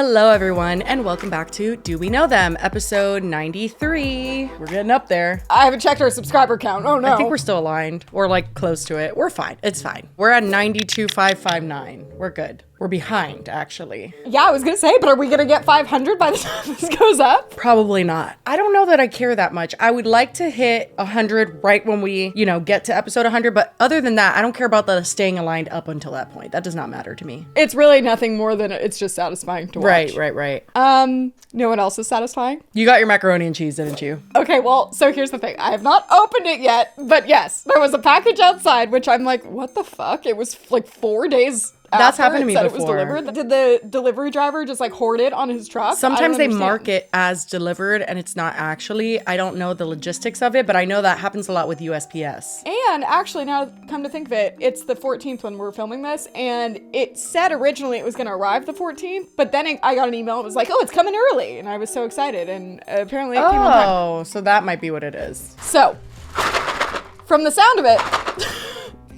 Hello, everyone, and welcome back to Do We Know Them, episode 93. We're getting up there. I haven't checked our subscriber count. Oh, no. I think we're still aligned. We're like close to it. We're fine. It's fine. We're at 92,559. We're good. We're behind, actually. Yeah, I was going to say, but are we going to get 500 by the time this goes up? Probably not. I don't know that I care that much. I would like to hit 100 right when we, get to episode 100. But other than that, I don't care about the staying aligned up until that point. That does not matter to me. It's really nothing more than it's just satisfying to watch. Right. No one else is satisfying? You got your macaroni and cheese, didn't you? Okay, well, so here's the thing. I have not opened it yet, but yes, there was a package outside, which I'm like, what the fuck? It was like 4 days That's happened to me before. It was delivered. Did the delivery driver just like hoard it on his truck? Sometimes they mark it as delivered and it's not actually. I don't know the logistics of it, but I know that happens a lot with USPS. And actually, now come to think of it, it's the 14th when we're filming this, and it said originally it was going to arrive the 14th, but then I got an email. It was like, oh, it's coming early, and I was so excited, and apparently it came on time. Oh, so that might be what it is. So, from the sound of it,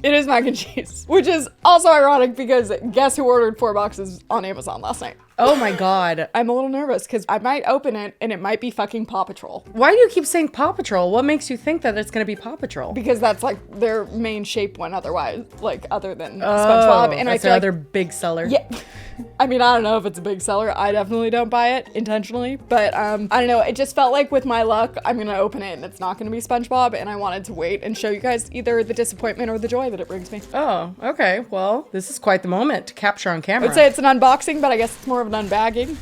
it is mac and cheese, which is also ironic because guess who ordered 4 boxes on Amazon last night? Oh my God. I'm a little nervous because I might open it and it might be fucking Paw Patrol. Why do you keep saying Paw Patrol? What makes you think that it's going to be Paw Patrol? Because that's like their main shape one other than SpongeBob. And that's I feel their other big seller. Yeah. I mean, I don't know if it's a big seller. I definitely don't buy it intentionally. But I don't know. It just felt like with my luck, I'm going to open it and it's not going to be SpongeBob. And I wanted to wait and show you guys either the disappointment or the joy that it brings me. Oh, okay. Well, this is quite the moment to capture on camera. I would say it's an unboxing, but I guess it's more of an unbagging.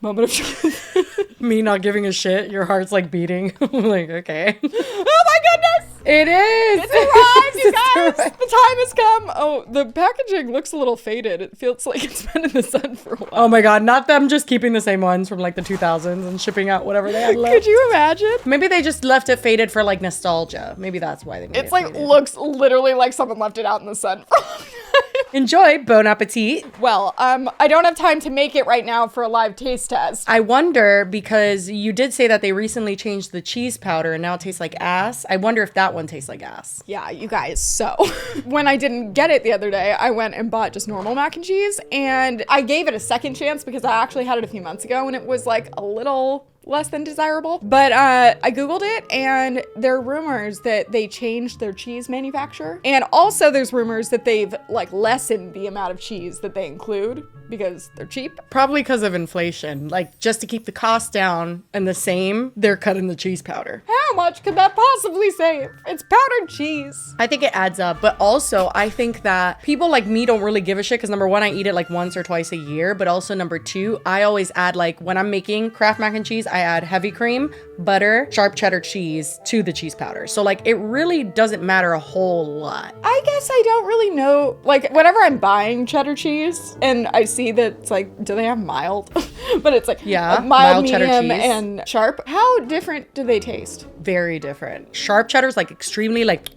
Moment of truth. Me not giving a shit. Your heart's like beating. I'm like, okay. Oh my goodness! It is! It's arrived, you guys! The time has come! Oh, the packaging looks a little faded. It feels like it's been in the sun for a while. Oh my God, not them just keeping the same ones from like the 2000s and shipping out whatever they had left. Could you imagine? Maybe they just left it faded for like nostalgia. Maybe that's why they made It's it like, faded. looks literally like someone left it out in the sun for a long time. Enjoy. Bon appetit. Well, I don't have time to make it right now for a live taste test. I wonder, because you did say that they recently changed the cheese powder and now it tastes like ass. I wonder if that one tastes like ass. Yeah, you guys. So when I didn't get it the other day, I went and bought just normal mac and cheese, and I gave it a second chance because I actually had it a few months ago and it was like a little less than desirable. But I Googled it, and there are rumors that they changed their cheese manufacturer. And also there's rumors that they've like lessened the amount of cheese that they include because they're cheap. Probably because of inflation. Like, just to keep the cost down and the same, they're cutting the cheese powder. How much could that possibly save? It's powdered cheese. I think it adds up, but also I think that people like me don't really give a shit because number one, I eat it like once or twice a year, but also number two, I always add, like, when I'm making Kraft mac and cheese, I add heavy cream, butter, sharp cheddar cheese to the cheese powder. So like, it really doesn't matter a whole lot. I guess I don't really know, like, whenever I'm buying cheddar cheese and I see that it's like, do they have mild? But it's like, yeah, mild, cheddar medium, cheese. And sharp. How different do they taste? Very different. Sharp cheddar's like extremely like,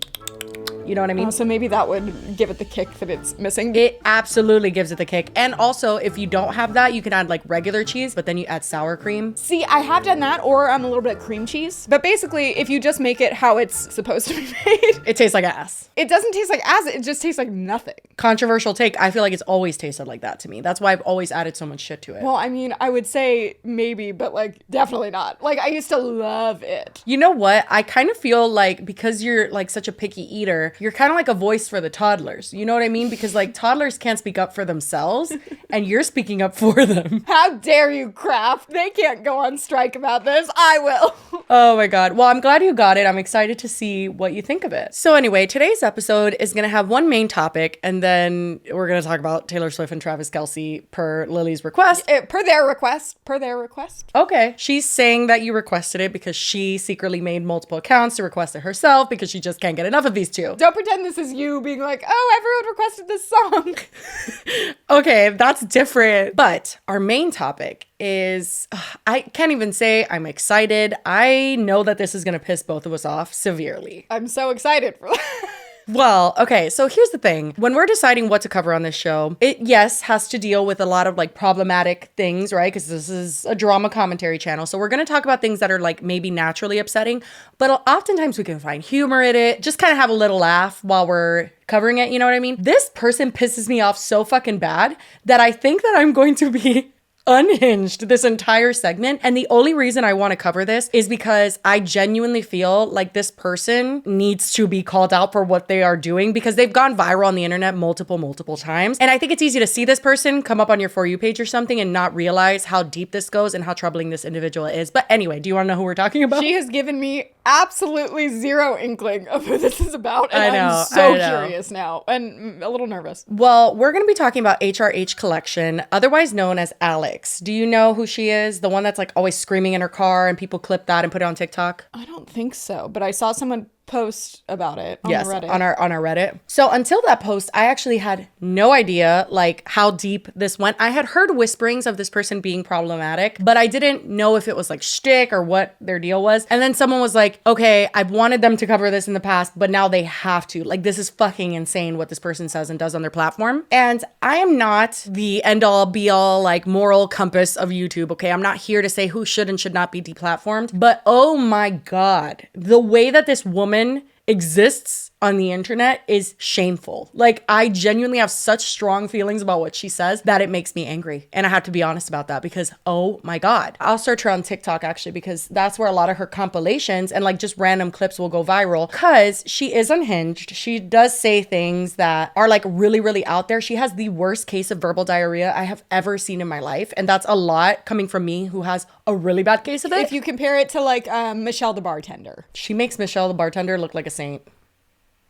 you know what I mean? Oh, so maybe that would give it the kick that it's missing. It absolutely gives it the kick. And also, if you don't have that, you can add like regular cheese, but then you add sour cream. See, I have done that, or a little bit of cream cheese. But basically, if you just make it how it's supposed to be made, it tastes like ass. It doesn't taste like ass, it just tastes like nothing. Controversial take. I feel like it's always tasted like that to me. That's why I've always added so much shit to it. Well, I mean, I would say maybe, but like definitely not. Like, I used to love it. You know what? I kind of feel like because you're like such a picky eater, you're kind of like a voice for the toddlers. You know what I mean? Because like toddlers can't speak up for themselves and you're speaking up for them. How dare you, Kraft? They can't go on strike about this. I will. Oh my God. Well, I'm glad you got it. I'm excited to see what you think of it. So anyway, today's episode is going to have one main topic, and then we're going to talk about Taylor Swift and Travis Kelce per Lily's request. Per their request. Okay. She's saying that you requested it because she secretly made multiple accounts to request it herself because she just can't get enough of these two. Don't pretend this is you being like, oh, everyone requested this song. Okay, that's different. But our main topic is, I can't even say I'm excited. I know that this is going to piss both of us off severely. I'm so excited for that. Well, okay, so here's the thing. When we're deciding what to cover on this show, it, yes, has to deal with a lot of like problematic things, right? Because this is a drama commentary channel. So we're going to talk about things that are like maybe naturally upsetting, but oftentimes we can find humor in it, just kind of have a little laugh while we're covering it. You know what I mean? This person pisses me off so fucking bad that I think that I'm going to be unhinged this entire segment. And the only reason I want to cover this is because I genuinely feel like this person needs to be called out for what they are doing, because they've gone viral on the internet multiple times. And I think it's easy to see this person come up on your For You page or something and not realize how deep this goes and how troubling this individual is. But anyway, do you want to know who we're talking about? She has given me absolutely zero inkling of who this is about. And I'm so curious now and a little nervous. Well, we're going to be talking about HRH Collection, otherwise known as Alex. Do you know who she is? The one that's like always screaming in her car and people clip that and put it on TikTok? I don't think so, but I saw someone post about it on Reddit. on our Reddit. So until that post, I actually had no idea like how deep this went. I had heard whisperings of this person being problematic, but I didn't know if it was like shtick or what their deal was. And then someone was like, okay, I've wanted them to cover this in the past, but now they have to. Like, this is fucking insane what this person says and does on their platform. And I am not the end all be all like moral compass of YouTube, okay? I'm not here to say who should and should not be deplatformed, but oh my God, the way that this woman exists on the internet is shameful. Like, I genuinely have such strong feelings about what she says that it makes me angry. And I have to be honest about that because, oh my God. I'll search her on TikTok actually, because that's where a lot of her compilations and like just random clips will go viral, because she is unhinged. She does say things that are like really out there. She has the worst case of verbal diarrhea I have ever seen in my life. And that's a lot coming from me, who has a really bad case of it. If you compare it to like Michelle the bartender. She makes Michelle the bartender look like a saint.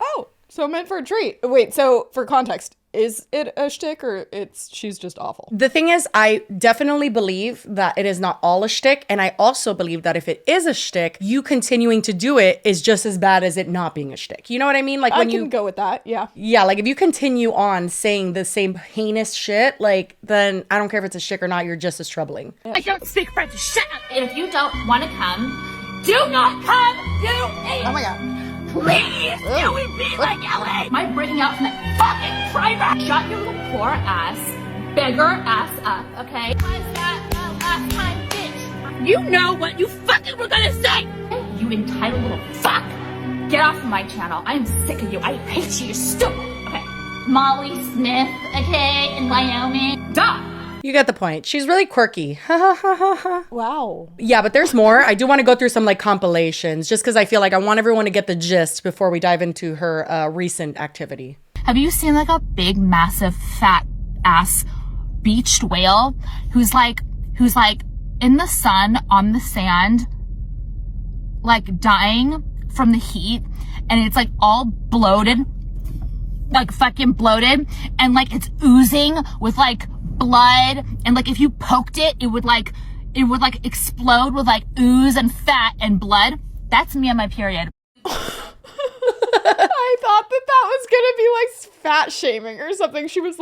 Oh, so meant for a treat. Wait, so for context, is it a shtick or she's just awful? The thing is, I definitely believe that it is not all a shtick. And I also believe that if it is a shtick, you continuing to do it is just as bad as it not being a shtick. You know what I mean? Like, when I can go with that, yeah. Yeah, like if you continue on saying the same heinous shit, like, then I don't care if it's a shtick or not, you're just as troubling. I don't speak French. Shut up. If you don't want to come, do not come. Oh my God. Please do it be like LA. Am I breaking out from that fucking driver? Shut your little poor ass, beggar ass up, okay? Was that the last time, bitch? You know what you fucking were gonna say. You entitled little fuck. Get off of my channel. I am sick of you. I hate you. You're stupid. Okay. Molly Smith, okay, in Wyoming. Duh. You get the point. She's really quirky. Wow. Yeah, but there's more. I do want to go through some like compilations just because I feel like I want everyone to get the gist before we dive into her recent activity. Have you seen like a big, massive, fat ass beached whale who's like in the sun on the sand, like dying from the heat, and it's like all bloated, like fucking bloated, and like it's oozing with like blood, and like if you poked it, it would like explode with like ooze and fat and blood. That's me on my period. I thought that was gonna be like fat shaming or something. She was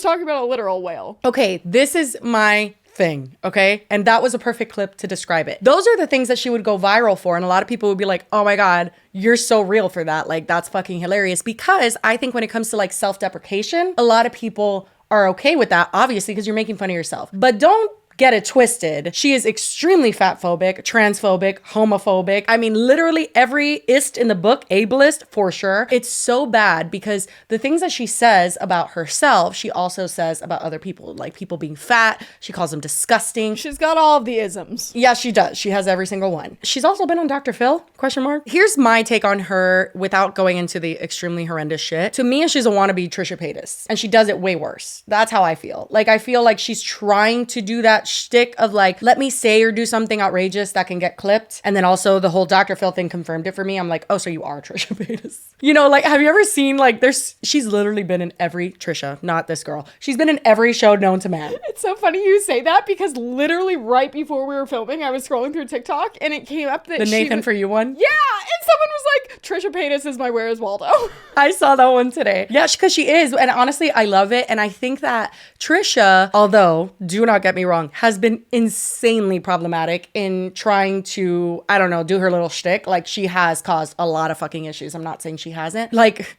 talking about a literal whale. Okay, this is my thing, okay? And that was a perfect clip to describe it. Those are the things that she would go viral for, and a lot of people would be like, oh my God, you're so real for that. Like, that's fucking hilarious. Because I think when it comes to like self-deprecation, a lot of people are okay with that, obviously, because you're making fun of yourself. But don't get it twisted. She is extremely fatphobic, transphobic, homophobic. I mean, literally every ist in the book, ableist for sure. It's so bad because the things that she says about herself, she also says about other people, like people being fat. She calls them disgusting. She's got all of the isms. Yeah, she does. She has every single one. She's also been on Dr. Phil, ? Here's my take on her without going into the extremely horrendous shit. To me, she's a wannabe Trisha Paytas, and she does it way worse. That's how I feel. Like, I feel like she's trying to do that shtick of like, let me say or do something outrageous that can get clipped. And then also the whole Dr. Phil thing confirmed it for me. I'm like, oh, so you are Trisha Paytas. You know, like, have you ever seen like she's literally been in every Trisha, not this girl. She's been in every show known to man. It's so funny you say that because literally right before we were filming, I was scrolling through TikTok and it came up that the Nathan for You one? Yeah. And someone was like, Trisha Paytas is my Where is Waldo? I saw that one today. Yeah, because she is. And honestly, I love it. And I think that Trisha, although, do not get me wrong, has been insanely problematic in trying to, I don't know, do her little shtick. Like, she has caused a lot of fucking issues. I'm not saying she hasn't. Like,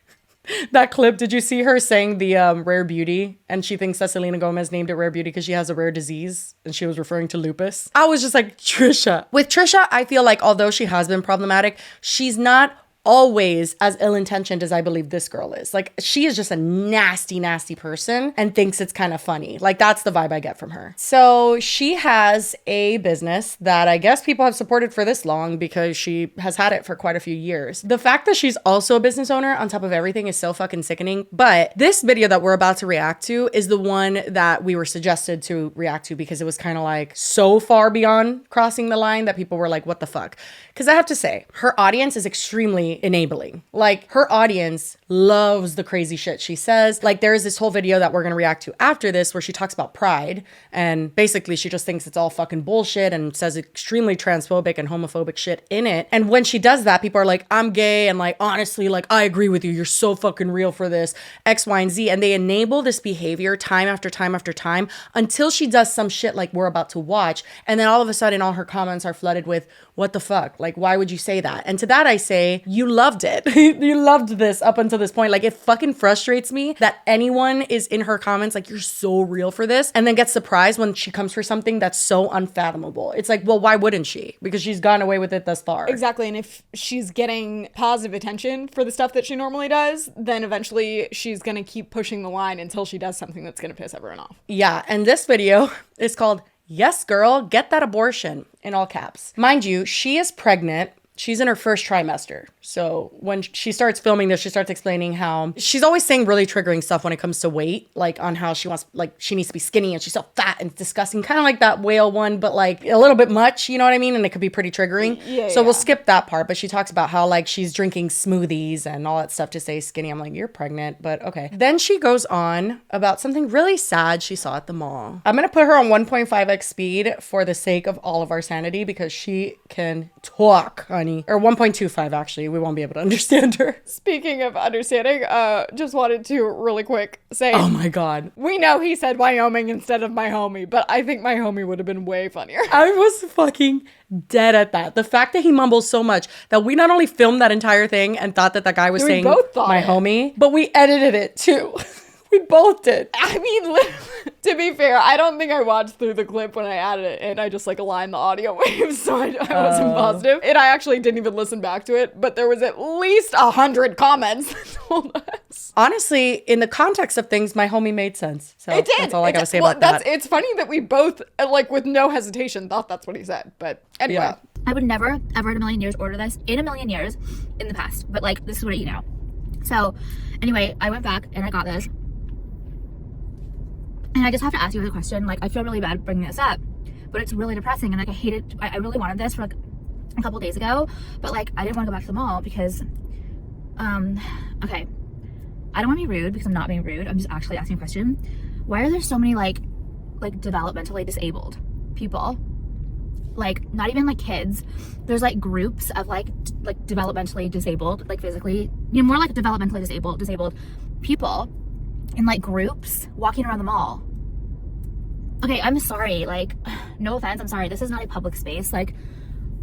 That clip, did you see her saying the rare beauty? And she thinks that Selena Gomez named it rare beauty because she has a rare disease and she was referring to lupus. I was just like, Trisha. With Trisha, I feel like although she has been problematic, she's not always as ill-intentioned as I believe this girl is. Like, she is just a nasty, nasty person and thinks it's kind of funny. Like, that's the vibe I get from her. So she has a business that I guess people have supported for this long because she has had it for quite a few years. The fact that she's also a business owner on top of everything is so fucking sickening. But this video that we're about to react to is the one that we were suggested to react to because it was kind of like so far beyond crossing the line that people were like, what the fuck? Because I have to say, her audience is extremely enabling. Like, her audience loves the crazy shit she says. Like, there is this whole video that we're gonna react to after this where she talks about pride, and basically she just thinks it's all fucking bullshit and says extremely transphobic and homophobic shit in it. And when she does that, people are like, I'm gay, and like, honestly, like, I agree with you, you're so fucking real for this, X, Y, and Z. And they enable this behavior time after time after time until she does some shit like we're about to watch, and then all of a sudden all her comments are flooded with, what the fuck? Like, why would you say that? And to that I say, you loved it. You loved this up until this point. Like, it fucking frustrates me that anyone is in her comments like, you're so real for this, and then gets surprised when she comes for something that's so unfathomable. It's like, well, why wouldn't she? Because she's gone away with it thus far. Exactly. And if she's getting positive attention for the stuff that she normally does, then eventually she's going to keep pushing the line until she does something that's going to piss everyone off. Yeah. And this video is called Yes, Girl, Get That Abortion, in all caps. Mind you, she is pregnant. She's in her first trimester. So when she starts filming this, she starts explaining how she's always saying really triggering stuff when it comes to weight, like on how she wants, like, she needs to be skinny and she's so fat and disgusting, kind of like that whale one, but like a little bit much, you know what I mean? And it could be pretty triggering. So we'll skip that part, but she talks about how like she's drinking smoothies and all that stuff to stay skinny. I'm like, you're pregnant, but okay. Then she goes on about something really sad she saw at the mall. I'm going to put her on 1.5x speed for the sake of all of our sanity because she can talk, honey. Or 1.25 actually. We won't be able to understand her. Speaking of understanding, just wanted to really quick say, oh my God. We know he said Wyoming instead of my homie, but I think my homie would have been way funnier. I was fucking dead at that. The fact that he mumbles so much that we not only filmed that entire thing and thought that that guy was saying my homie, but we edited it too. We both did. I mean, to be fair, I don't think I watched through the clip when I added it, and I just like aligned the audio waves, so I wasn't positive. And I actually didn't even listen back to it, but there was at least 100 comments that told us. Honestly, in the context of things, my homie made sense. So it did. That's all I gotta say about that. It's funny that we both, like, with no hesitation, thought that's what he said. But anyway. Yeah. I would never, ever in a million years order this in a million years in the past, but like, this is what I eat now. So anyway, I went back and I got this. And I just have to ask you a question. Like, I feel really bad bringing this up, but it's really depressing. And like, I hate it. I really wanted this for like a couple days ago, but like, I didn't want to go back to the mall because, okay, I don't want to be rude because I'm not being rude. I'm just actually asking a question. Why are there so many like developmentally disabled people? Like, not even like kids. There's like groups of like developmentally disabled, like physically, you know, more like developmentally disabled people in like groups walking around the mall. Okay, I'm sorry, like, no offense, I'm sorry, this is not a public space. Like,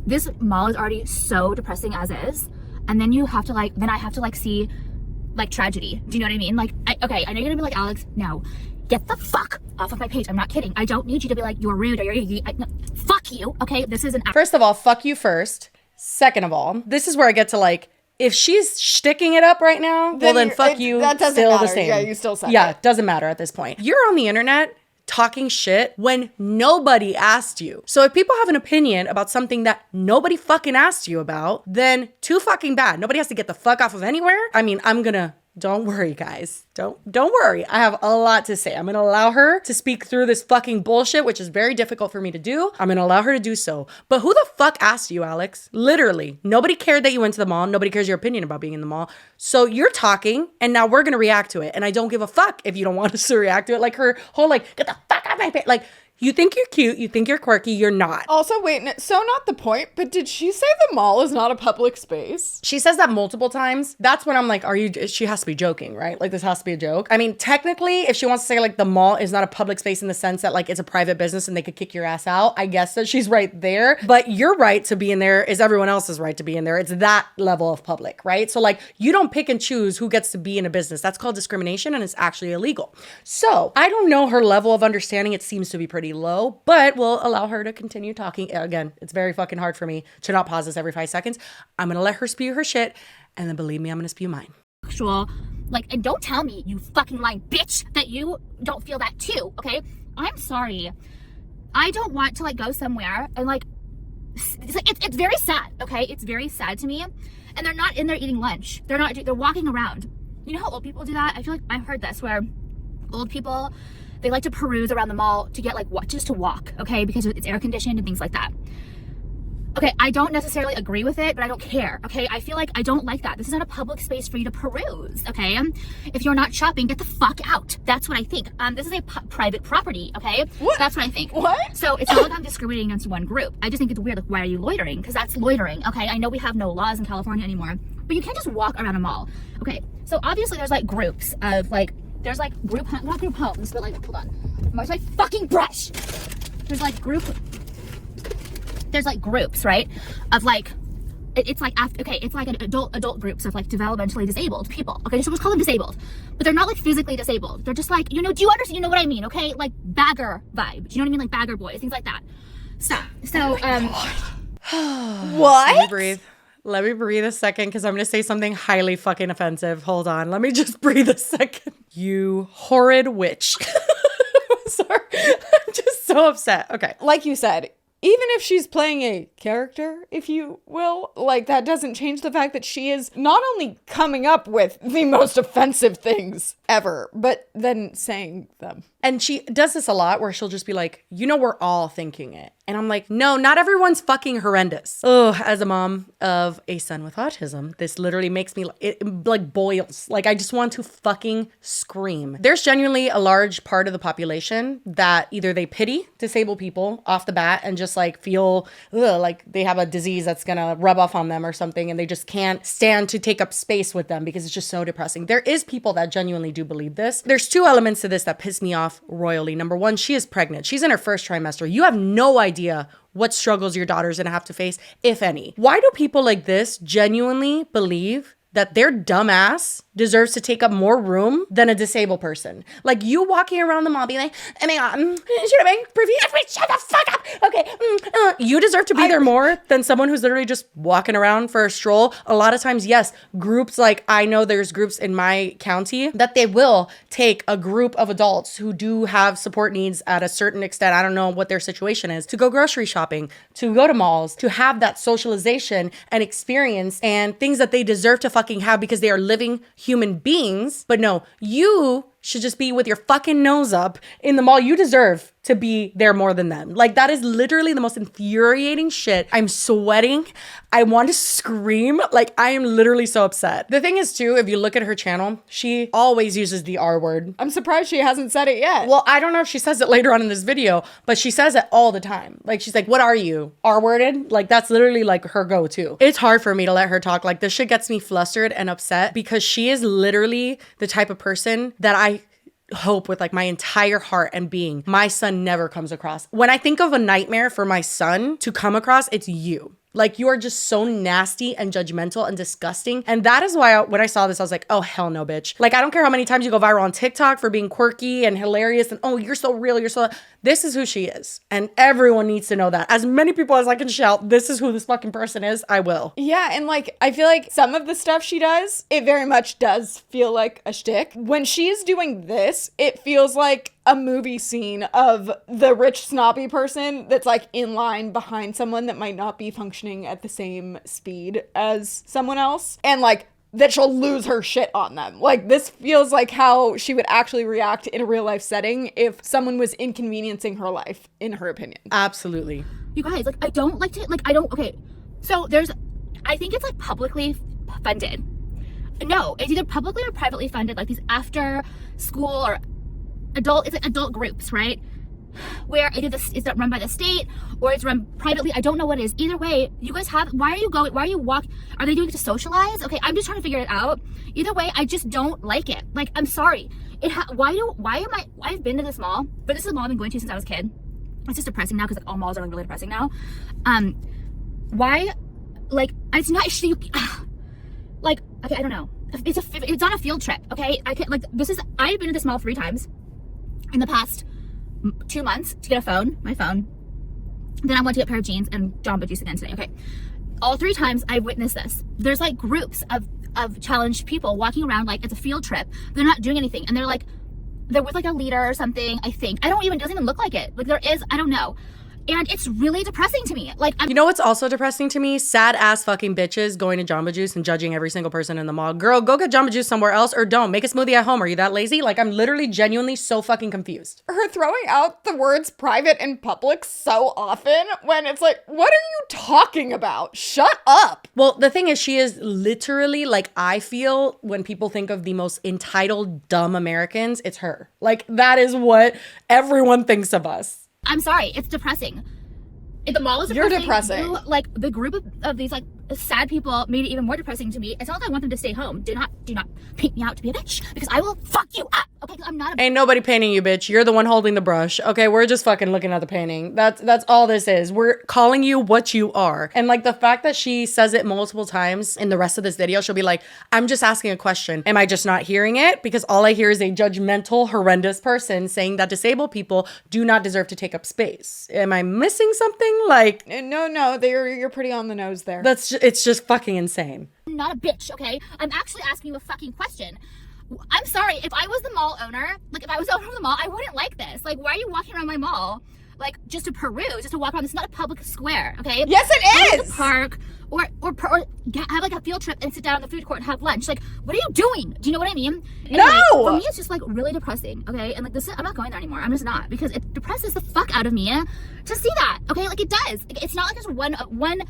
this mall is already so depressing as is, and then you have to like, then I have to like see like tragedy. Do you know what I mean? Like, okay, I know you're gonna be like, Alex, no, get the fuck off of my page. I'm not kidding. I don't need you to be like, you're rude or no, fuck you. Okay, this is an First of all, fuck you first. Second of all, this is where I get to like, if she's sticking it up right now, well then fuck you. That doesn't still matter. The same. Yeah, you still said Yeah, it. Doesn't matter at this point. You're on the internet talking shit when nobody asked you. So if people have an opinion about something that nobody fucking asked you about, then too fucking bad. Nobody has to get the fuck off of anywhere. I mean, don't worry, guys. Don't worry. I have a lot to say. I'm going to allow her to speak through this fucking bullshit, which is very difficult for me to do. I'm going to allow her to do so. But who the fuck asked you, Alex? Literally. Nobody cared that you went to the mall. Nobody cares your opinion about being in the mall. So you're talking, and now we're going to react to it. And I don't give a fuck if you don't want us to react to it. Like her whole, like, get the fuck out of my face. Like, You think you're cute, you think you're quirky, you're not. Also, wait, so not the point, but did she say the mall is not a public space? She says that multiple times. That's when I'm like, she has to be joking, right? Like, this has to be a joke. I mean, technically, if she wants to say like the mall is not a public space in the sense that like it's a private business and they could kick your ass out, I guess that she's right there. But your right to be in there is everyone else's right to be in there. It's that level of public, right? So like, you don't pick and choose who gets to be in a business. That's called discrimination and it's actually illegal. So I don't know her level of understanding. It seems to be pretty low, but we'll allow her to continue talking. Again, it's very fucking hard for me to not pause this every 5 seconds. I'm gonna let her spew her shit, and then believe me, I'm gonna spew mine. Actual, like, and don't tell me, you fucking lying bitch, that you don't feel that too, okay? I'm sorry. I don't want to like go somewhere and like, it's very sad, okay? It's very sad to me. And they're not in there eating lunch. They're walking around. You know how old people do that? I feel like I've heard this where old people, they like to peruse around the mall to get like just to walk, okay? Because it's air conditioned and things like that. Okay, I don't necessarily agree with it, but I don't care, okay? I feel like I don't like that. This is not a public space for you to peruse, okay? If you're not shopping, get the fuck out. That's what I think. This is a private property, okay? What? That's what I think. What? So it's not like I'm discriminating against one group. I just think it's weird, like, why are you loitering? Because that's loitering, okay? I know we have no laws in California anymore, but you can't just walk around a mall. Okay, so obviously there's like groups of like, there's like not group homes, but like, hold on. Where's my fucking brush? There's like groups, right? Of like, it's like, it's like an adult groups of like developmentally disabled people. Okay, so let's call them disabled. But they're not like physically disabled. They're just like, do you understand? You know what I mean, okay? Like bagger vibes. You know what I mean? Like bagger boys, things like that. So, What? Let me breathe a second because I'm going to say something highly fucking offensive. Hold on. Let me just breathe a second. You horrid witch. Sorry. I'm just so upset. Okay. Like you said, even if she's playing a character, if you will, like that doesn't change the fact that she is not only coming up with the most offensive things ever, but then saying them. And she does this a lot where she'll just be like, we're all thinking it. And I'm like, no, not everyone's fucking horrendous. Oh, as a mom of a son with autism, this literally makes me, it like boils. Like, I just want to fucking scream. There's genuinely a large part of the population that either they pity disabled people off the bat and just like feel like they have a disease that's gonna rub off on them or something. And they just can't stand to take up space with them because it's just so depressing. There is people that genuinely do believe this. There's 2 elements to this that piss me off royally. Number 1, she is pregnant. She's in her first trimester. You have no idea what struggles your daughter's gonna have to face, if any. Why do people like this genuinely believe that their dumb ass deserves to take up more room than a disabled person? Like, you walking around the mall being like, oh my God, should I make preview? Shut the fuck up. Okay. You deserve to be there more than someone who's literally just walking around for a stroll. A lot of times, yes, groups, like I know there's groups in my county that they will take a group of adults who do have support needs at a certain extent. I don't know what their situation is, to go grocery shopping, to go to malls, to have that socialization and experience and things that they deserve to fucking have because they are living human beings. But no, you should just be with your fucking nose up in the mall. You deserve to be there more than them. Like, that is literally the most infuriating shit. I'm sweating. I want to scream. Like, I am literally so upset. The thing is too, if you look at her channel, she always uses the R word. I'm surprised she hasn't said it yet. Well, I don't know if she says it later on in this video, but she says it all the time. Like, she's like, what are you? R-worded? Like, that's literally like her go-to. It's hard for me to let her talk. Like, this shit gets me flustered and upset because she is literally the type of person that I hope with like my entire heart and being my son never comes across. When I think of a nightmare for my son to come across, it's you. Like, you are just so nasty and judgmental and disgusting. And that is why when I saw this, I was like, oh, hell no, bitch. Like, I don't care how many times you go viral on TikTok for being quirky and hilarious and, oh, you're so real, you're so... This is who she is. And everyone needs to know that. As many people as I can shout, this is who this fucking person is, I will. Yeah, and like, I feel like some of the stuff she does, it very much does feel like a shtick. When she's doing this, it feels like a movie scene of the rich snobby person that's like in line behind someone that might not be functioning at the same speed as someone else. And like, that she'll lose her shit on them. Like, this feels like how she would actually react in a real life setting if someone was inconveniencing her life, in her opinion. Absolutely. You guys, like, okay. So I think it's like publicly funded. No, it's either publicly or privately funded, like these after school or adult groups, right? where either this is run by the state or it's run privately. I don't know what it is. Either way, you guys why are you are they doing it to socialize? Okay, I'm just trying to figure it out. Either way, I just don't like it. Like, I'm sorry. I've been to this mall, but this is a mall I've been going to since I was a kid. It's just depressing now because like all malls are like really depressing now. Why, like, it's not, like, okay, I don't know. It's on a field trip, okay? I've been to this mall 3 times in the past 2 months to get my phone. Then I went to get a pair of jeans and Jamba Juice again today, okay? All 3 times I've witnessed this. There's like groups of challenged people walking around like it's a field trip. They're not doing anything. And they're with like a leader or something, I think. It doesn't even look like it. Like there is, I don't know. And it's really depressing to me. Like, you know what's also depressing to me? Sad ass fucking bitches going to Jamba Juice and judging every single person in the mall. Girl, go get Jamba Juice somewhere else or don't. Make a smoothie at home. Are you that lazy? Like, I'm literally genuinely so fucking confused. Her throwing out the words private and public so often when it's like, what are you talking about? Shut up. Well, the thing is, she is literally, like, I feel when people think of the most entitled, dumb Americans, it's her. Like, that is what everyone thinks of us. I'm sorry, it's depressing. If the mall is You're depressing. depressing. Like the group of these like sad people made it even more depressing to me. It's not like I want them to stay home. Do not paint me out to be a bitch because I will fuck you up. Okay, 'cause I'm not a Ain't nobody painting you, bitch. You're the one holding the brush. Okay, we're just fucking looking at the painting. That's all this is. We're calling you what you are. And like the fact that she says it multiple times in the rest of this video, she'll be like, I'm just asking a question. Am I just not hearing it? Because all I hear is a judgmental, horrendous person saying that disabled people do not deserve to take up space. Am I missing something? Like, No, you're pretty on the nose there. It's just fucking insane. I'm not a bitch, okay? I'm actually asking you a fucking question. I'm sorry, if I was the mall owner, like if I was the owner of the mall, I wouldn't like this. Like, why are you walking around my mall? Like, just to peruse, just to walk around. This is not a public square, okay? Yes, it Go to is! the park, or have like a field trip and sit down in the food court and have lunch. Like, what are you doing? Do you know what I mean? Anyway, No! For me, it's just like really depressing, okay? And like I'm not going there anymore. I'm just not, because it depresses the fuck out of me to see that, okay? Like it does. Like, it's not like there's one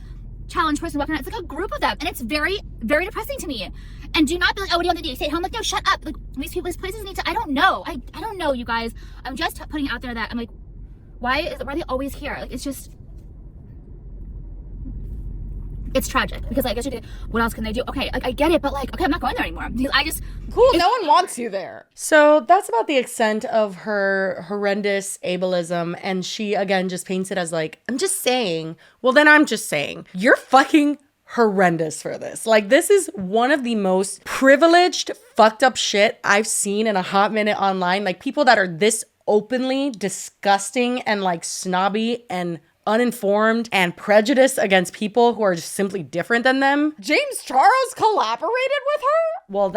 challenged person walking around. It's like a group of them, and it's very, very depressing to me. And do not be like, oh, what do you want to do? Stay at home? Like, no, shut up. Like, these places need to, I don't know. I don't know, you guys. I'm just putting out there that I'm like, why are they always here? Like, it's just, it's tragic. Because I guess what else can they do? Okay, like, I get it, but like, okay, I'm not going there anymore. Because Cool, no one wants you there. So that's about the extent of her horrendous ableism. And she, again, just paints it as like, I'm just saying. Well, then I'm just saying. You're fucking horrendous for this. Like, this is one of the most privileged, fucked up shit I've seen in a hot minute online. Like, people that are this openly disgusting and like snobby and uninformed and prejudiced against people who are just simply different than them. James Charles collaborated with her? Well,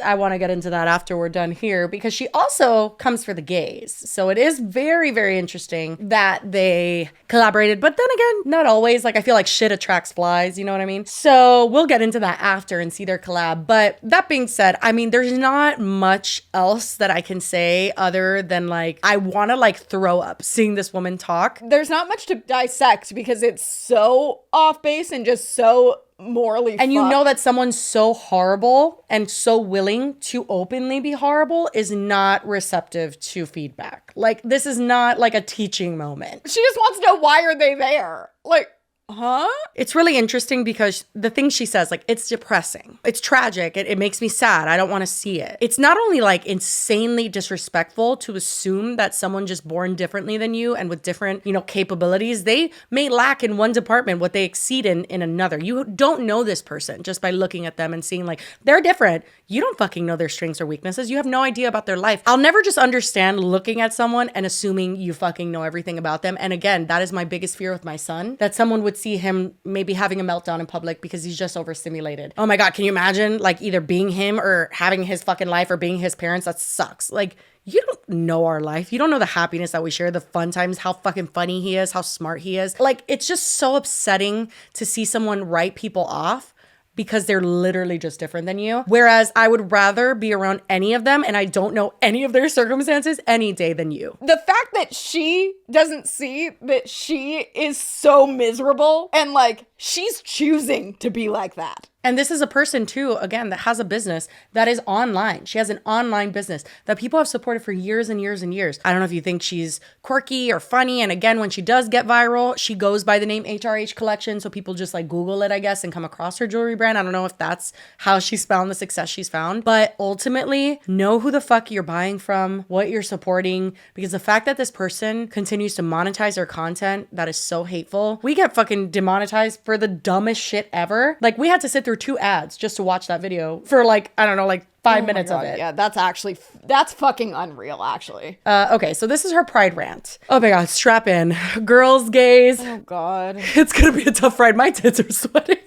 I want to get into that after we're done here, because she also comes for the gays. So it is very, very interesting that they collaborated. But then again, not always. Like, I feel like shit attracts flies, you know what I mean? So we'll get into that after and see their collab. But that being said, I mean, there's not much else that I can say other than like, I want to like throw up seeing this woman talk. There's not much to dissect because it's so off base and just so morally and you fucked. know that someone so horrible and so willing to openly be horrible is not receptive to feedback. Like, this is not like a teaching moment. She just wants to know, why are they there? Like, huh? It's really interesting because the thing she says, like, it's depressing. It's tragic. It makes me sad. I don't want to see it. It's not only like insanely disrespectful to assume that someone just born differently than you and with different, you know, capabilities, they may lack in one department what they exceed in another. You don't know this person just by looking at them and seeing like, they're different. You don't fucking know their strengths or weaknesses. You have no idea about their life. I'll never just understand looking at someone and assuming you fucking know everything about them. And again, that is my biggest fear with my son, that someone would see him maybe having a meltdown in public because he's just overstimulated. Oh my God, can you imagine like either being him or having his fucking life or being his parents? That sucks. Like, you don't know our life. You don't know the happiness that we share, the fun times, how fucking funny he is, how smart he is. Like, it's just so upsetting to see someone write people off because they're literally just different than you. Whereas I would rather be around any of them and I don't know any of their circumstances any day than you. The fact that she doesn't see that she is so miserable and like she's choosing to be like that. And this is a person too, again, that has a business that is online. She has an online business that people have supported for years and years and years. I don't know if you think she's quirky or funny. And again, when she does get viral, she goes by the name HRH Collection. So people just like Google it, I guess, and come across her jewelry brand. I don't know if that's how she's found the success she's found. But ultimately, know who the fuck you're buying from, what you're supporting, because the fact that this person continues to monetize their content, that is so hateful. We get fucking demonetized for the dumbest shit ever. Like, we had to sit through 2 ads just to watch that video for like, I don't know, like 5 minutes of it. Yeah, that's fucking unreal, actually. Okay, so this is her pride rant. Oh my God, strap in. Girls, gays. Oh God. It's gonna be a tough ride. My tits are sweating.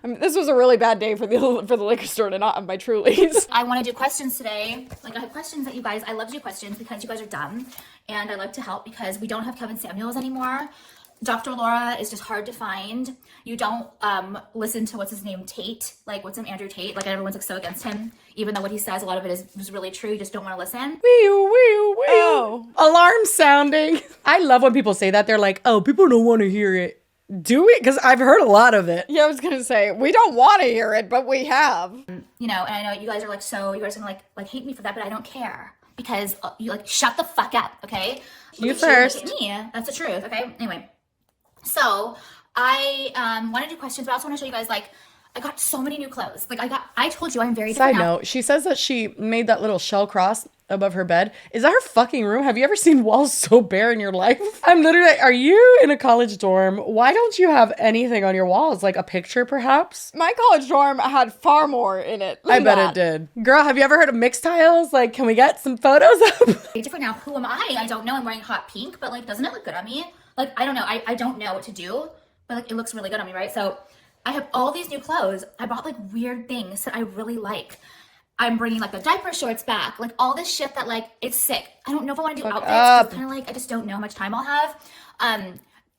This was a really bad day for the liquor store to not have my Trulies. I want to do questions today. Like, I have questions that you guys, I love to do questions because you guys are dumb. And I like to help because we don't have Kevin Samuels anymore. Dr. Laura is just hard to find. You don't listen to what's his name, Tate. Like, what's his name, Andrew Tate? Like, everyone's like so against him, even though what he says, a lot of it is really true. You just don't want to listen. Wee, wee, wee. Oh. Alarm sounding. I love when people say that. They're like, oh, people don't want to hear it. Do we? Because I've heard a lot of it. Yeah, I was gonna say we don't want to hear it, but we have. You know, and I know you guys are like, so you guys are gonna like hate me for that, but I don't care because you like shut the fuck up, okay? You first. Look at me. That's the truth, okay? Anyway. So I want to do questions, but I also want to show you guys, like, I got so many new clothes. Like, I told you I'm very different Side note, she says that she made that little shell cross above her bed. Is that her fucking room? Have you ever seen walls so bare in your life? I'm literally like, are you in a college dorm? Why don't you have anything on your walls? Like a picture, perhaps? My college dorm had far more in it. I bet it did. Girl, have you ever heard of mixed tiles? Like, can we get some photos up? Very different now. Who am I? I don't know. I'm wearing hot pink, but like, doesn't it look good on me? Like, I don't know. I don't know what to do, but like, it looks really good on me, right? So I have all these new clothes. I bought like weird things that I really like. I'm bringing like the diaper shorts back, like all this shit that like, it's sick. I don't know if I want to do outfits. It's kind of like, I just don't know how much time I'll have.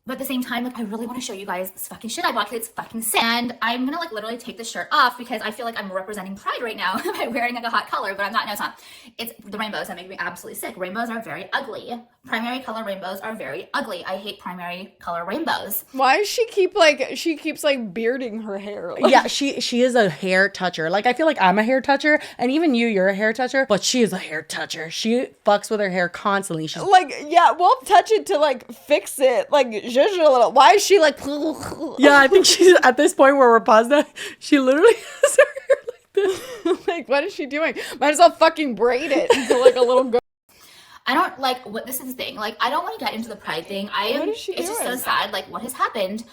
But at the same time, like, I really want to show you guys this fucking shit I bought because it's fucking sick. And I'm gonna like literally take this shirt off because I feel like I'm representing pride right now by wearing like a hot color, but I'm not. No, it's not. It's the rainbows that make me absolutely sick. Rainbows are very ugly. Primary color rainbows are very ugly. I hate primary color rainbows. Why does she keeps like bearding her hair? Like, yeah, she is a hair toucher. Like, I feel like I'm a hair toucher, and even you're a hair toucher, but she is a hair toucher. She fucks with her hair constantly. She's like, yeah, we'll touch it to like fix it. Like, zhuzh a little. Why is she like? Yeah, I think she's at this point where we're paused now. She literally has her hair like this. Like, what is she doing? Might as well fucking braid it into like a little girl. I don't like what this is the thing. Like, I don't want to get into the pride thing. What is she It's doing? just so sad. Like, what has happened?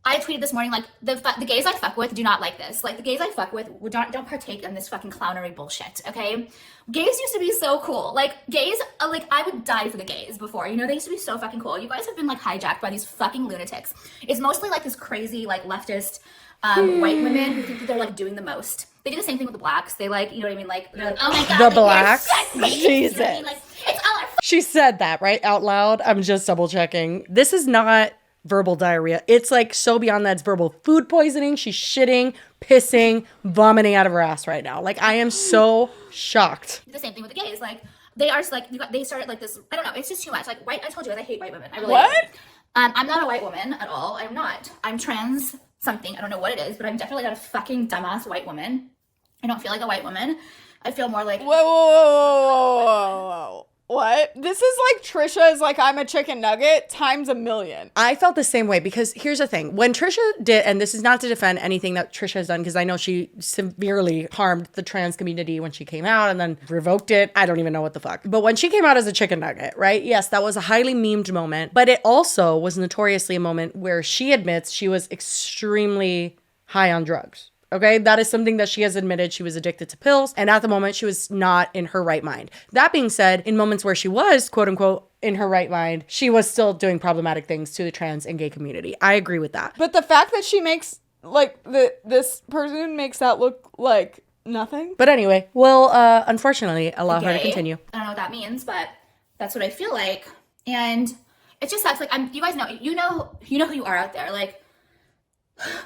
I tweeted this morning, like, the gays I fuck with do not like this. Like, the gays I fuck with don't partake in this fucking clownery bullshit, okay? Gays used to be so cool. Like, gays, like, I would die for the gays before. You know, they used to be so fucking cool. You guys have been, like, hijacked by these fucking lunatics. It's mostly, like, this crazy, like, leftist white women who think that they're, like, doing the most. They do the same thing with the blacks. They, like, you know what I mean? Like, they're like, oh my God. The blacks? Jesus. You know what I mean? Like, it's all our She said that, right? Out loud. I'm just double checking. This is not verbal diarrhea. It's like so beyond that. It's verbal food poisoning. She's shitting, pissing, vomiting out of her ass right now. Like, I am so shocked. the same thing with the gays. Like, they are just, like, they started, like, this, I don't know, it's just too much. Like, white, I told you guys I hate white women. I really What? do. I'm not a white woman at all. I'm not. I'm trans something. I don't know what it is, but I'm definitely not a fucking dumbass white woman. I don't feel like a white woman. I feel more like... Whoa. What? This is like Trisha's like, I'm a chicken nugget times a million. I felt the same way because here's the thing. When Trisha did, and this is not to defend anything that Trisha has done because I know she severely harmed the trans community when she came out and then revoked it. I don't even know what the fuck. But when she came out as a chicken nugget, right? Yes, that was a highly memed moment. But it also was notoriously a moment where she admits she was extremely high on drugs. Okay, that is something that she has admitted. She was addicted to pills, and at the moment, she was not in her right mind. That being said, in moments where she was, quote unquote, in her right mind, she was still doing problematic things to the trans and gay community. I agree with that. But the fact that she makes, like, this person makes that look like nothing. But anyway, we'll unfortunately allow her to continue. I don't know what that means, but that's what I feel like. And it just sucks. Like, you guys know, you know who you are out there. Like,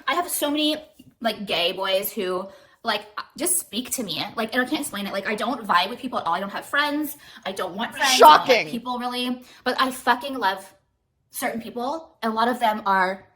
I have so many like gay boys who like just speak to me, like, and I can't explain it. Like, I don't vibe with people at all. I don't have friends. I don't want friends. Shocking. I don't like people really, but I fucking love certain people. A lot of them are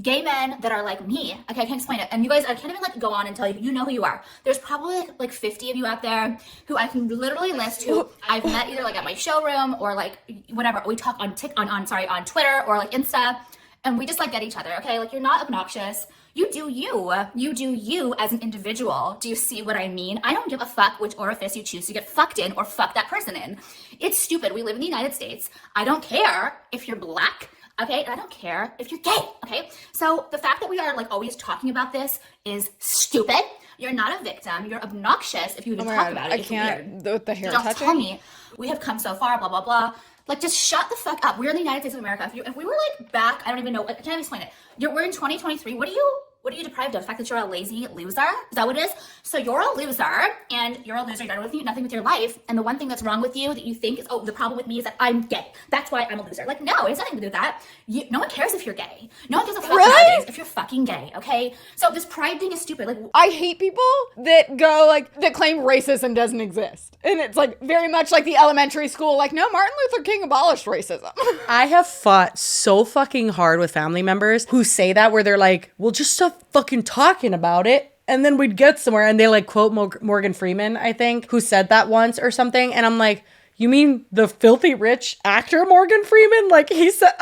gay men that are like me. Okay, I can't explain it. And you guys, I can't even like go on and tell you, you know who you are. There's probably like 50 of you out there who I can literally list who I've met either like at my showroom or like whatever. We talk on Twitter or like Insta, and we just like get each other. Okay, like you're not obnoxious. You do you. You do you as an individual. Do you see what I mean? I don't give a fuck which orifice you choose to get fucked in or fuck that person in. It's stupid. We live in the United States. I don't care if you're black. Okay, and I don't care if you're gay, okay? So the fact that we are like always talking about this is stupid. You're not a victim. You're obnoxious if you even talk about it. I can't, the hair don't touching. Tell me, we have come so far, blah, blah, blah. Like, just shut the fuck up. We're in the United States of America. If we were like back, I don't even know, I can't even explain it. We're in 2023. What are you deprived of? The fact that you're a lazy loser? Is that what it is? So you're a loser, and you're a loser. You're done with nothing with your life. And the one thing that's wrong with you that you think is, oh, the problem with me is that I'm gay. That's why I'm a loser. Like, no, it has nothing to do with that. No one cares if you're gay. No one gives a fuck nowadays if you're fucking gay, okay? So this pride thing is stupid. Like, I hate people that go like, that claim racism doesn't exist. And it's like very much like the elementary school, like, no, Martin Luther King abolished racism. I have fought so fucking hard with family members who say that, where they're like, well, just stop fucking talking about it. And then we'd get somewhere, and they like quote Morgan Freeman, I think, who said that once or something. And I'm like, you mean the filthy rich actor Morgan Freeman? Like, he said,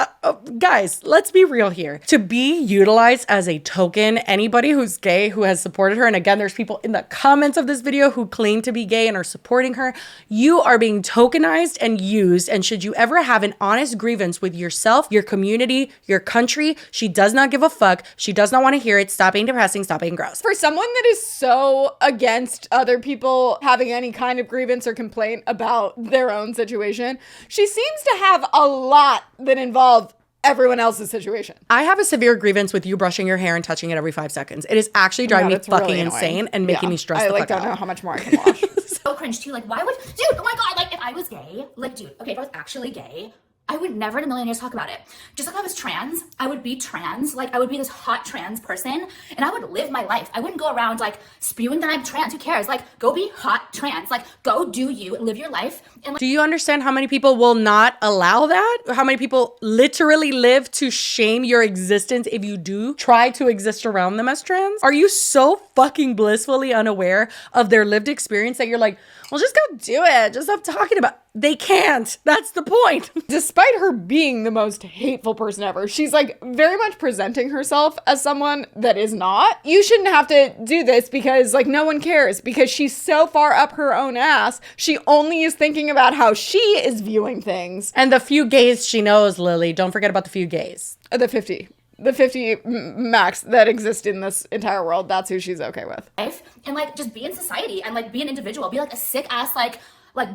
guys, let's be real here. To be utilized as a token, anybody who's gay who has supported her, and again, there's people in the comments of this video who claim to be gay and are supporting her, you are being tokenized and used. And should you ever have an honest grievance with yourself, your community, your country, she does not give a fuck. She does not want to hear it. Stop being depressing. Stop being gross. For someone that is so against other people having any kind of grievance or complaint about their own situation, she seems to have a lot that involve everyone else's situation. I have a severe grievance with you brushing your hair and touching it every 5 seconds. It is actually driving me fucking really insane and making me stress the fuck out. I don't know how much more I can watch. So cringe too. Like, why would, dude, oh my God, like if I was gay, like, dude, okay, if I was actually gay, I would never in a million years talk about it. Just like I was trans, I would be trans. Like, I would be this hot trans person, and I would live my life. I wouldn't go around like spewing that I'm trans. Who cares? Like, go be hot trans. Like, go do you, live your life. And like, do you understand how many people will not allow that? How many people literally live to shame your existence if you do try to exist around them as trans? Are you so fucking blissfully unaware of their lived experience that you're like, well, just go do it. Just stop talking about it. They can't. That's the point. Despite her being the most hateful person ever, she's like very much presenting herself as someone that is not. You shouldn't have to do this because like no one cares, because she's so far up her own ass. She only is thinking about how she is viewing things. And the few gays she knows, Lily, don't forget about the few gays. The 50 max that exist in this entire world, that's who she's okay with. And like just be in society and like be an individual. Be like a sick ass, like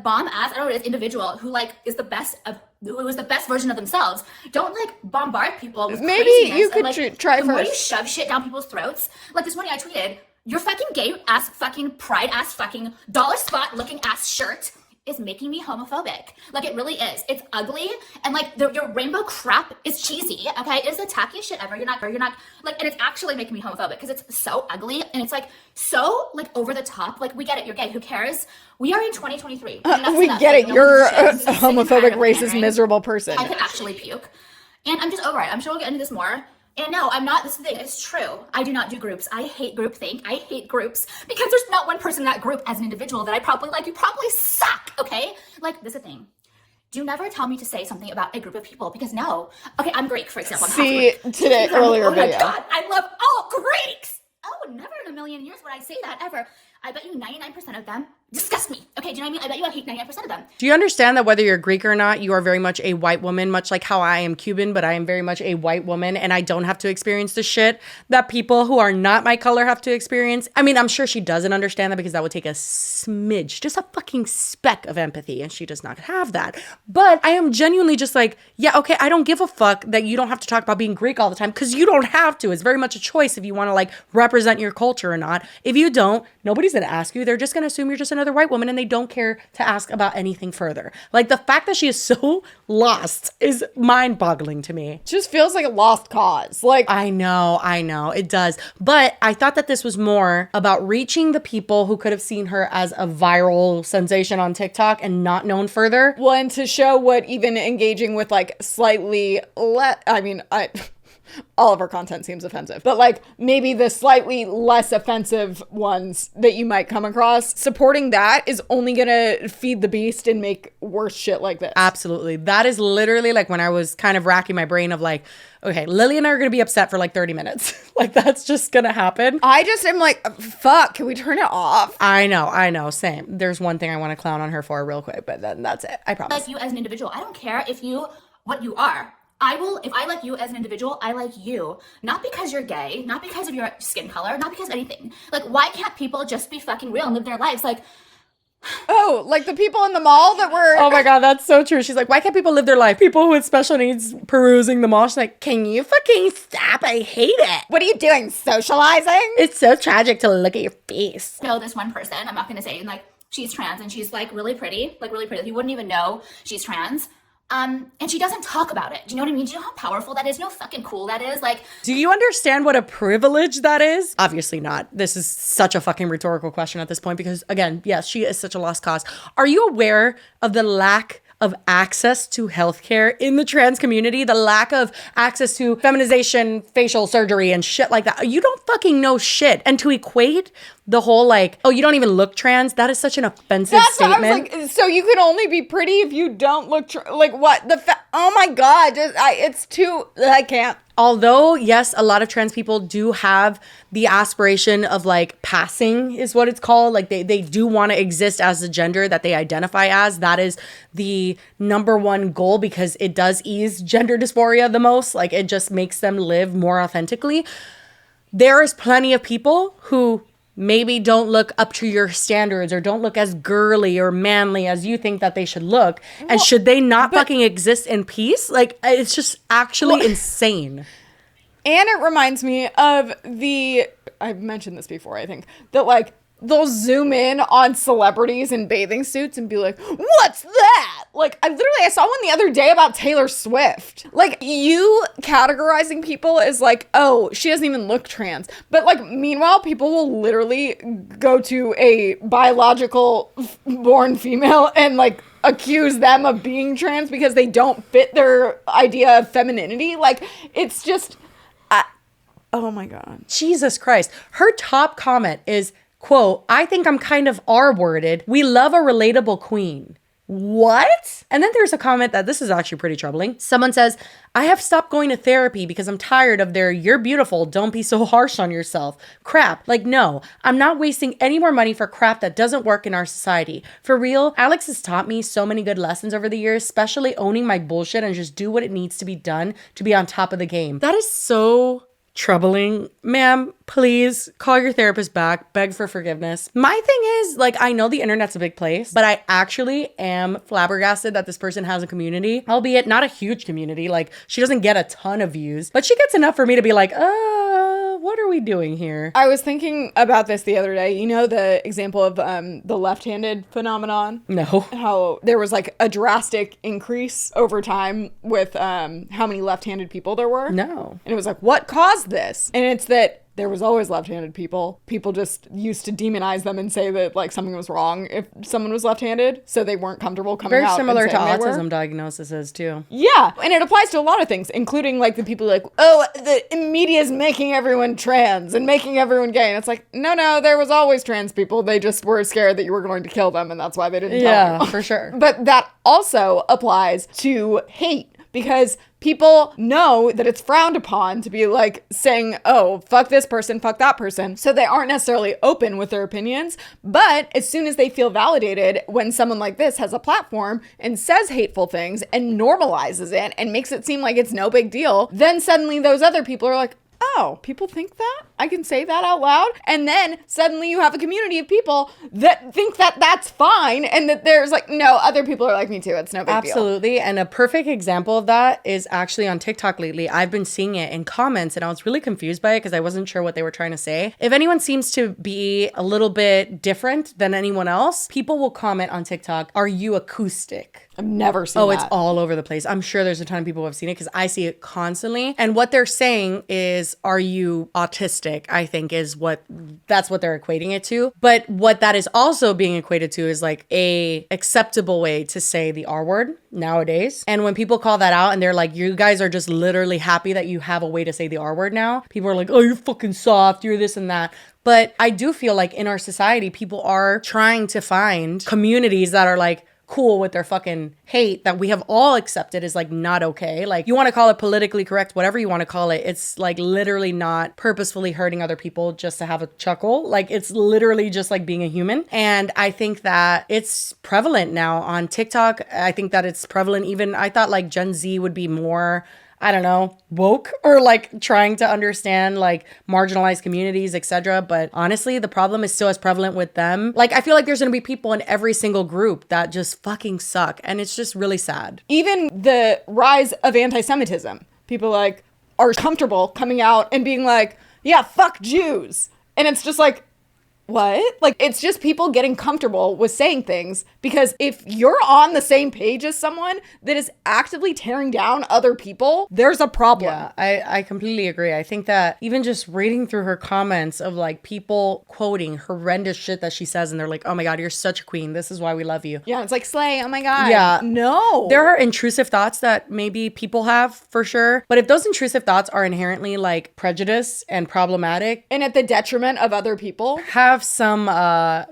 bomb ass, I don't know what it is, individual who like is the best of, who is the best version of themselves. Don't like bombard people with maybe craziness. You could and, like, try the more first. you shove shit down people's throats. Like this morning I tweeted, your fucking gay ass fucking pride ass fucking dollar spot looking ass shirt is making me homophobic. Like it really is. It's ugly, and like your rainbow crap is cheesy. Okay, it's the tackiest shit ever. You're not like, and it's actually making me homophobic because it's so ugly and it's like so like over the top. Like we get it, you're gay. Who cares? We are in 2023. We get it. You're a homophobic, racist, miserable person. I could actually puke, and I'm just over it. I'm sure we'll get into this more. And no, I'm not, this is the thing, it's true. I do not do groups. I hate groupthink. I hate groups because there's not one person in that group as an individual that I probably like. You probably suck, okay? Like, this is the thing. Do never tell me to say something about a group of people because no. Okay, I'm Greek, for example. Earlier video. Oh my God, I love all Greeks. Oh, never in a million years would I say that ever. I bet you 99% of them disgust me. Okay, do you know what I mean? I bet you I hate 99% of them. Do you understand that whether you're Greek or not, you are very much a white woman, much like how I am Cuban, but I am very much a white woman and I don't have to experience the shit that people who are not my color have to experience. I mean, I'm sure she doesn't understand that because that would take a smidge, just a fucking speck of empathy, and she does not have that. But I am genuinely just like, yeah, okay, I don't give a fuck that you don't have to talk about being Greek all the time because you don't have to. It's very much a choice if you want to like represent your culture or not. If you don't, nobody's gonna ask you. They're just gonna assume you're just another white woman and they don't care to ask about anything further. Like the fact that she is so lost is mind-boggling to me. It just feels like a lost cause. Like I know, it does. But I thought that this was more about reaching the people who could have seen her as a viral sensation on TikTok and not known further. Well, and to show what even engaging with like slightly all of our content seems offensive, but like maybe the slightly less offensive ones that you might come across, supporting that is only gonna feed the beast and make worse shit like this. Absolutely. That is literally like when I was kind of racking my brain of like, okay, Lily and I are going to be upset for like 30 minutes. Like that's just going to happen. I just am like, fuck, can we turn it off? I know. Same. There's one thing I want to clown on her for real quick, but then that's it. I promise. Like you as an individual. I don't care what you are. If I like you as an individual, I like you. Not because you're gay, not because of your skin color, not because of anything. Like, why can't people just be fucking real and live their lives? Like, oh, like the people in the mall that were... Oh my God, that's so true. She's like, why can't people live their life? People with special needs perusing the mall. She's like, can you fucking stop? I hate it. What are you doing, socializing? It's so tragic to look at your face. know this one person, I'm not going to say, and like, she's trans and she's like really pretty. You wouldn't even know she's trans. And she doesn't talk about it. Do you know what I mean? Do you know how powerful that is? You know how fucking cool that is? Like, do you understand what a privilege that is? Obviously not. This is such a fucking rhetorical question at this point because, again, yes, she is such a lost cause. Are you aware of the lack of access to healthcare in the trans community, the lack of access to feminization, facial surgery, and shit like that? You don't fucking know shit. And to equate the whole like, oh, you don't even look trans, that is such an offensive statement. What I was like, so you could only be pretty if you don't look like what? Oh my God, it's too, I can't. Although, yes, a lot of trans people do have the aspiration of like passing is what it's called. Like they do want to exist as the gender that they identify as. That is the number one goal because it does ease gender dysphoria the most. Like it just makes them live more authentically. There is plenty of people who maybe don't look up to your standards or don't look as girly or manly as you think that they should look. And should they not fucking exist in peace? Like, it's just actually insane. And it reminds me of I've mentioned this before, I think, that like they'll zoom in on celebrities in bathing suits and be like, what's that? Like, I saw one the other day about Taylor Swift. Like, you categorizing people as like, oh, she doesn't even look trans. But like, meanwhile, people will literally go to a biological born female and like accuse them of being trans because they don't fit their idea of femininity. Like, it's just, oh my God. Jesus Christ. Her top comment is, quote, I think I'm kind of R-worded. We love a relatable queen. What? And then there's a comment that this is actually pretty troubling. Someone says, I have stopped going to therapy because I'm tired of their you're beautiful, don't be so harsh on yourself crap. Like, no, I'm not wasting any more money for crap that doesn't work in our society. For real, Alex has taught me so many good lessons over the years, especially owning my bullshit and just do what it needs to be done to be on top of the game. That is so troubling. Ma'am, please call your therapist back, beg for forgiveness. My thing is, like, I know the internet's a big place, but I actually am flabbergasted that this person has a community, albeit not a huge community. Like, she doesn't get a ton of views, but she gets enough for me to be like, what are we doing here? I was thinking about this the other day. You know the example of the left-handed phenomenon? No. How there was like a drastic increase over time with how many left-handed people there were? No. And it was like, what caused this? And it's that there was always left-handed people. People just used to demonize them and say that like something was wrong if someone was left-handed, so they weren't comfortable coming Very out. Very similar to and autism diagnoses too. Yeah, and it applies to a lot of things, including like the people like, oh, the media is making everyone trans and making everyone gay. And it's like, no, there was always trans people. They just were scared that you were going to kill them, and that's why they didn't tell you. Yeah, for sure. But that also applies to hate. Because people know that it's frowned upon to be like saying, oh, fuck this person, fuck that person. So they aren't necessarily open with their opinions. But as soon as they feel validated, when someone like this has a platform and says hateful things and normalizes it and makes it seem like it's no big deal, then suddenly those other people are like, oh, people think that? I can say that out loud? And then suddenly you have a community of people that think that that's fine and that there's like, no, other people are like me too. It's no big deal. Absolutely. And a perfect example of that is actually on TikTok lately. I've been seeing it in comments and I was really confused by it because I wasn't sure what they were trying to say. If anyone seems to be a little bit different than anyone else, people will comment on TikTok, are you acoustic? I've never seen that. Oh, it's all over the place. I'm sure there's a ton of people who have seen it because I see it constantly. And what they're saying is, are you autistic? narcissistic, I think that's what they're equating it to. But what that is also being equated to is like a acceptable way to say the R word nowadays. And when people call that out and they're like, you guys are just literally happy that you have a way to say the R word now, people are like, oh, you're fucking soft, you're this and that. But I do feel like in our society, people are trying to find communities that are like, cool with their fucking hate that we have all accepted is like not okay. Like, you want to call it politically correct, whatever you want to call it. It's like literally not purposefully hurting other people just to have a chuckle. Like, it's literally just like being a human. And I think that it's prevalent now on TikTok. I think that it's prevalent. Even I thought like Gen Z would be more, I don't know, woke or like trying to understand like marginalized communities, etc. But honestly, the problem is still as prevalent with them. Like, I feel like there's gonna be people in every single group that just fucking suck. And it's just really sad. Even the rise of anti-Semitism, people like are comfortable coming out and being like, yeah, fuck Jews. And it's just like, what? Like, it's just people getting comfortable with saying things, because if you're on the same page as someone that is actively tearing down other people, there's a problem. Yeah, I completely agree. I think that even just reading through her comments of like people quoting horrendous shit that she says, and they're like, oh my God, you're such a queen. This is why we love you. Yeah, it's like, slay, oh my God. Yeah. No. There are intrusive thoughts that maybe people have for sure. But if those intrusive thoughts are inherently like prejudice and problematic, and at the detriment of other people, have some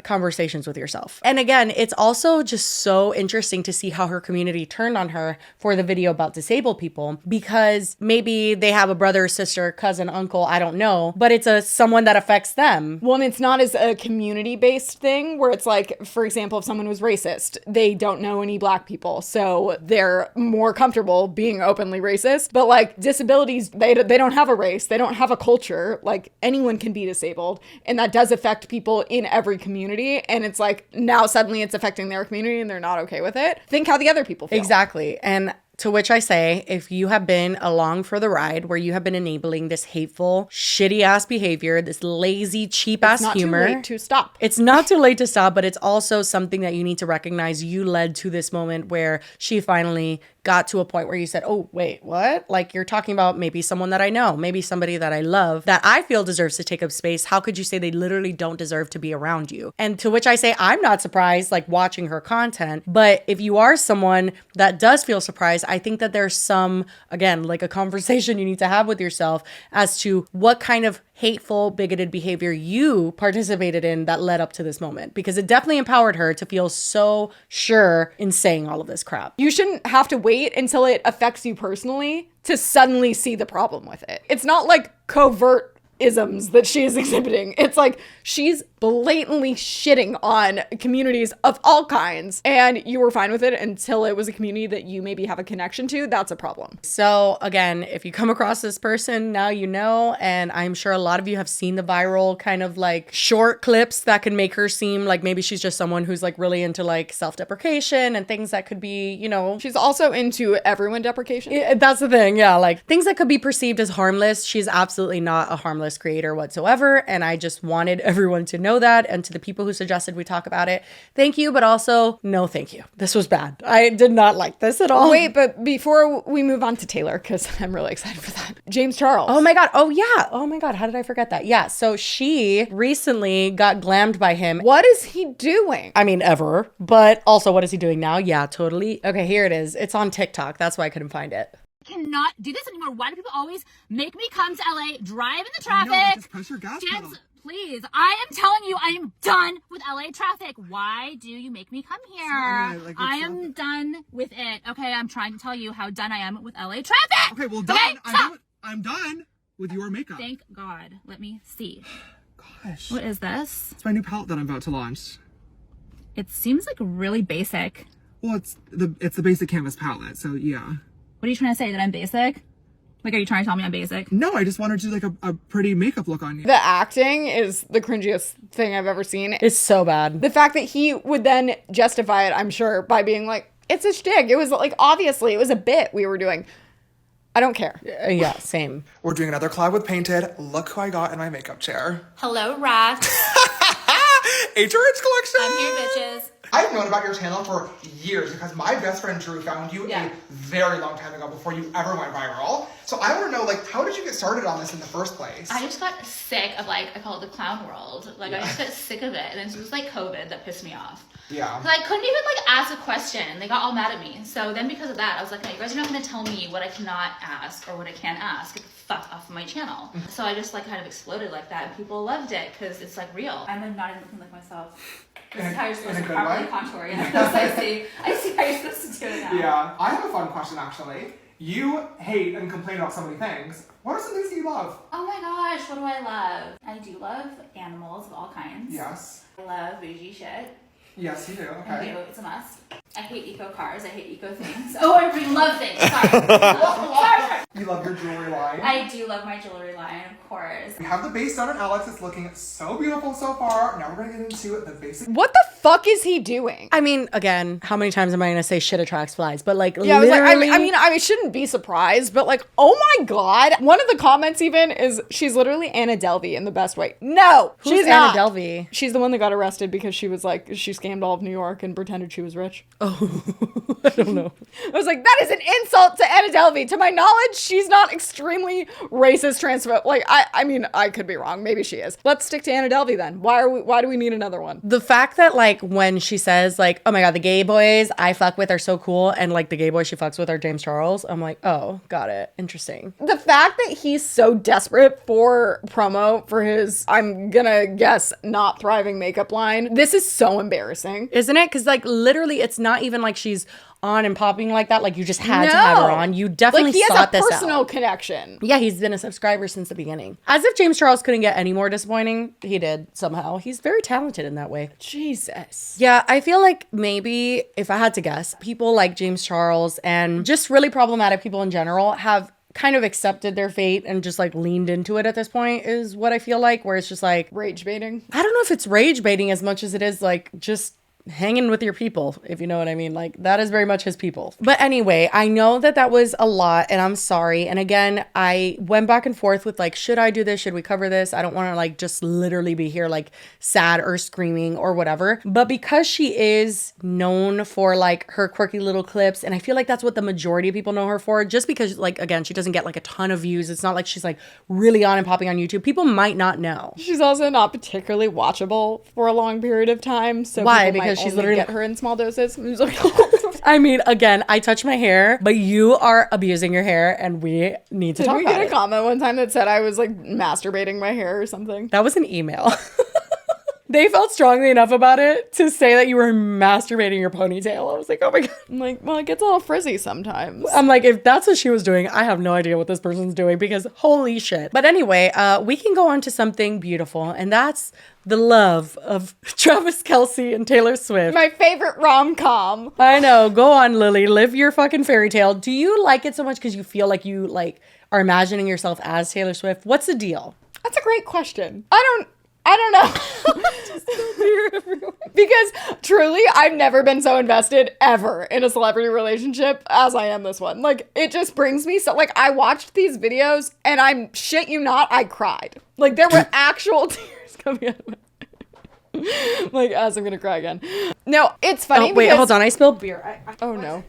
conversations with yourself. And again, it's also just so interesting to see how her community turned on her for the video about disabled people, because maybe they have a brother, sister, cousin, uncle, I don't know, but it's someone that affects them. Well, and it's not as a community-based thing where it's like, for example, if someone was racist, they don't know any black people, so they're more comfortable being openly racist. But like disabilities, they don't have a race, they don't have a culture. Like, anyone can be disabled, and that does affect people in every community. And it's like, now suddenly it's affecting their community and they're not okay with it. Think how the other people feel. Exactly. And to which I say, if you have been along for the ride where you have been enabling this hateful, shitty ass behavior, this lazy, cheap ass humor. It's not too late to stop. It's not too late to stop, but it's also something that you need to recognize you led to this moment where she finally got to a point where you said, oh, wait, what? Like, you're talking about maybe someone that I know, maybe somebody that I love, that I feel deserves to take up space. How could you say they literally don't deserve to be around you? And to which I say, I'm not surprised, like, watching her content. But if you are someone that does feel surprised, I think that there's some, again, like a conversation you need to have with yourself as to what kind of hateful, bigoted behavior you participated in that led up to this moment, because it definitely empowered her to feel so sure in saying all of this crap. You shouldn't have to wait until it affects you personally to suddenly see the problem with it. It's not like covert isms that she is exhibiting. It's like she's blatantly shitting on communities of all kinds, and you were fine with it until it was a community that you maybe have a connection to. That's a problem. So again, if you come across this person, now you know, and I'm sure a lot of you have seen the viral kind of like short clips that can make her seem like maybe she's just someone who's like really into like self-deprecation and things that could be, you know. She's also into everyone deprecation. That's the thing, yeah, like things that could be perceived as harmless. She's absolutely not a harmless creator whatsoever, and I just wanted everyone to know that. And to the people who suggested we talk about it, thank you, but also no thank you. This was bad. I did not like this at all. Wait, but before we move on to Taylor, because I'm really excited for that, James Charles. Oh my God. Oh yeah. Oh my God. How did I forget that? Yeah. So she recently got glammed by him. What is he doing? I mean, ever. But also, what is he doing now? Yeah, totally. Okay, here it is. It's on TikTok. That's why I couldn't find it. Cannot do this anymore. Why do people always make me come to LA, drive in the traffic? No, just press your gas pedal. Please, I am telling you, I am done with LA traffic. Why do you make me come here? Sorry, like, I am done with it. Okay, I'm trying to tell you how done I am with LA traffic. Okay, well, done. Okay, I'm done with your makeup. Thank God. Let me see. Gosh. What is this? It's my new palette that I'm about to launch. It seems like really basic. Well, it's the basic canvas palette, so yeah. What are you trying to say? That I'm basic? Like, are you trying to tell me I'm basic? No, I just wanted to do like a pretty makeup look on you. The acting is the cringiest thing I've ever seen. It's so bad. The fact that he would then justify it, I'm sure, by being like, it's a shtick. It was like, obviously, it was a bit we were doing. I don't care. Yeah, same. We're doing another collab with Painted. Look who I got in my makeup chair. Hello, rats. HRH Collection! I'm here, bitches. I've known about your channel for years because my best friend Drew found you Yeah. a very long time ago before you ever went viral. So I want to know, like, how did you get started on this in the first place? I just got sick of, like, I call it the clown world. Like, I just got sick of it. And it was, like, COVID that pissed me off. Yeah. Because I couldn't even, like, ask a question. They got all mad at me. So then because of that, I was like, no, you guys are not going to tell me what I cannot ask or what I can ask. Get the fuck off of my channel. So I just, like, kind of exploded like that. And people loved it because it's, like, real. I'm not even looking like myself. This is how you're supposed to properly contour. Yeah, I see how you're supposed to do it now. Yeah. I have a fun question, actually. You hate and complain about so many things. What are some things that you love? Oh my gosh, what do I love? I do love animals of all kinds. Yes. I love bougie shit. Yes, you do. I Okay. do, it's a must. I hate eco cars, I hate eco things. Oh, I really love things, sorry. You love your jewelry line. I do love my jewelry line, of course. We have the base done on Alex. It's looking so beautiful so far. Now we're going to get into the basic. What the fuck is he doing? I mean, again, how many times am I gonna say shit attracts flies? But like, Yeah, I was like, literally, I shouldn't be surprised, but like, oh my god. One of the comments even is she's literally Anna Delvey in the best way. No, who's she's Anna not. Delvey? She's the one that got arrested because she was like, she scammed all of New York and pretended she was rich. Oh, I don't know. I was like, that is an insult to Anna Delvey. To my knowledge, she's not extremely racist, transphobic. Like, I mean, I could be wrong. Maybe she is. Let's stick to Anna Delvey then. Why do we need another one? The fact that like when she says like, oh my god, the gay boys I fuck with are so cool, and like the gay boys she fucks with are James Charles, I'm like, oh, got it. Interesting. The fact that he's so desperate for promo for his, I'm gonna guess, not thriving makeup line. This is so embarrassing. Isn't it? Because like literally it's not even like she's on and popping like that. Like you just had to have her on. You definitely like he has sought a this personal out. connection. Yeah, he's been a subscriber since the beginning. As if James Charles couldn't get any more disappointing. He did somehow. He's very talented in that way. Jesus. Yeah, I feel like maybe if I had to guess, people like James Charles and just really problematic people in general have kind of accepted their fate and just like leaned into it at this point is what I feel like, where it's just like Rage baiting. I don't know if it's rage baiting as much as it is like just hanging with your people, if you know what I mean. Like that is very much his people. But anyway, I know that was a lot and I'm sorry. And again, I went back and forth with like, should I do this? Should we cover this? I don't want to like just literally be here like sad or screaming or whatever. But because she is known for like her quirky little clips, and I feel like that's what the majority of people know her for, just because like, again, she doesn't get like a ton of views. It's not like she's like really on and popping on YouTube. People might not know. She's also not particularly watchable for a long period of time. So Why? people might Because she's only literally get her in small doses. I mean, again, I touch my hair, but you are abusing your hair and we need to Did talk we about get a it. comment one time that said I was like masturbating my hair or something? That was an email. They felt strongly enough about it to say that you were masturbating your ponytail. I was like, oh my God. I'm like, well, it gets a little frizzy sometimes. I'm like, if that's what she was doing, I have no idea what this person's doing because holy shit. But anyway, we can go on to something beautiful, and that's the love of Travis Kelce and Taylor Swift. My favorite rom-com. I know. Go on, Lily. Live your fucking fairy tale. Do you like it so much because you feel like you like are imagining yourself as Taylor Swift? What's the deal? That's a great question. I don't know. Because truly, I've never been so invested ever in a celebrity relationship as I am this one. Like, it just brings me so, like, I watched these videos and I'm shit you not, I cried. Like, there were actual tears coming out of my like, as I'm gonna cry again. No, it's funny. Oh, wait, because, hold on. I spilled beer. Oh no.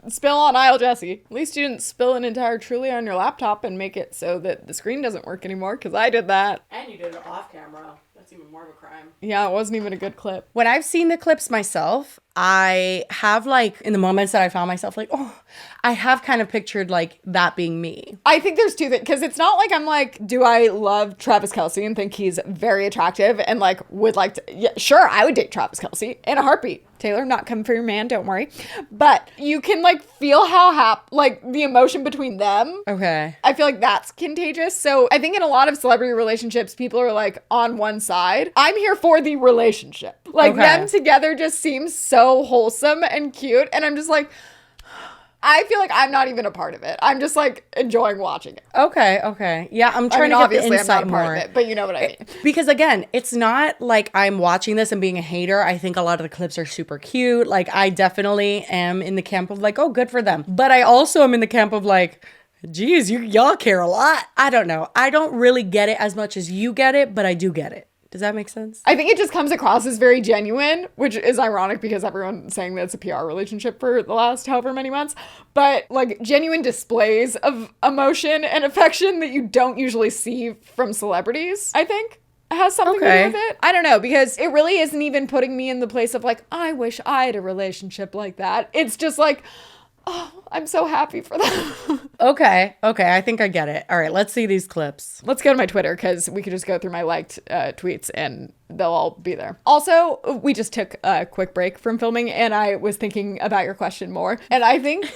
Spill on aisle, Jesse. At least you didn't spill an entire Truly on your laptop and make it so that the screen doesn't work anymore, because I did that. And you did it off camera. That's even more of a crime. Yeah, it wasn't even a good clip. When I've seen the clips myself, I have like, in the moments that I found myself like, oh, I have kind of pictured like that being me. I think there's two things, because it's not like I'm like, do I love Travis Kelce and think he's very attractive and like would like to, yeah, sure, I would date Travis Kelce in a heartbeat. Taylor, not coming for your man, don't worry. But you can like feel how like the emotion between them. Okay. I feel like that's contagious. So I think in a lot of celebrity relationships, people are like on one side. I'm here for the relationship. Like them together just seems so wholesome and cute. And I'm just like, I feel like I'm not even a part of it. I'm just like enjoying watching it. Okay. Yeah, I'm trying to get obviously the I'm insight not a part more. of it, but you know what I mean. Because again, it's not like I'm watching this and being a hater. I think a lot of the clips are super cute. Like I definitely am in the camp of like, oh, good for them. But I also am in the camp of like, geez, y'all care a lot. I don't know. I don't really get it as much as you get it, but I do get it. Does that make sense? I think it just comes across as very genuine, which is ironic because everyone's saying that it's a PR relationship for the last however many months. But like genuine displays of emotion and affection that you don't usually see from celebrities, I think has something to do with it. I don't know, because it really isn't even putting me in the place of like, I wish I had a relationship like that. It's just like, oh, I'm so happy for them. Okay. I think I get it. All right, let's see these clips. Let's go to my Twitter because we could just go through my liked tweets and they'll all be there. Also, we just took a quick break from filming and I was thinking about your question more. And I think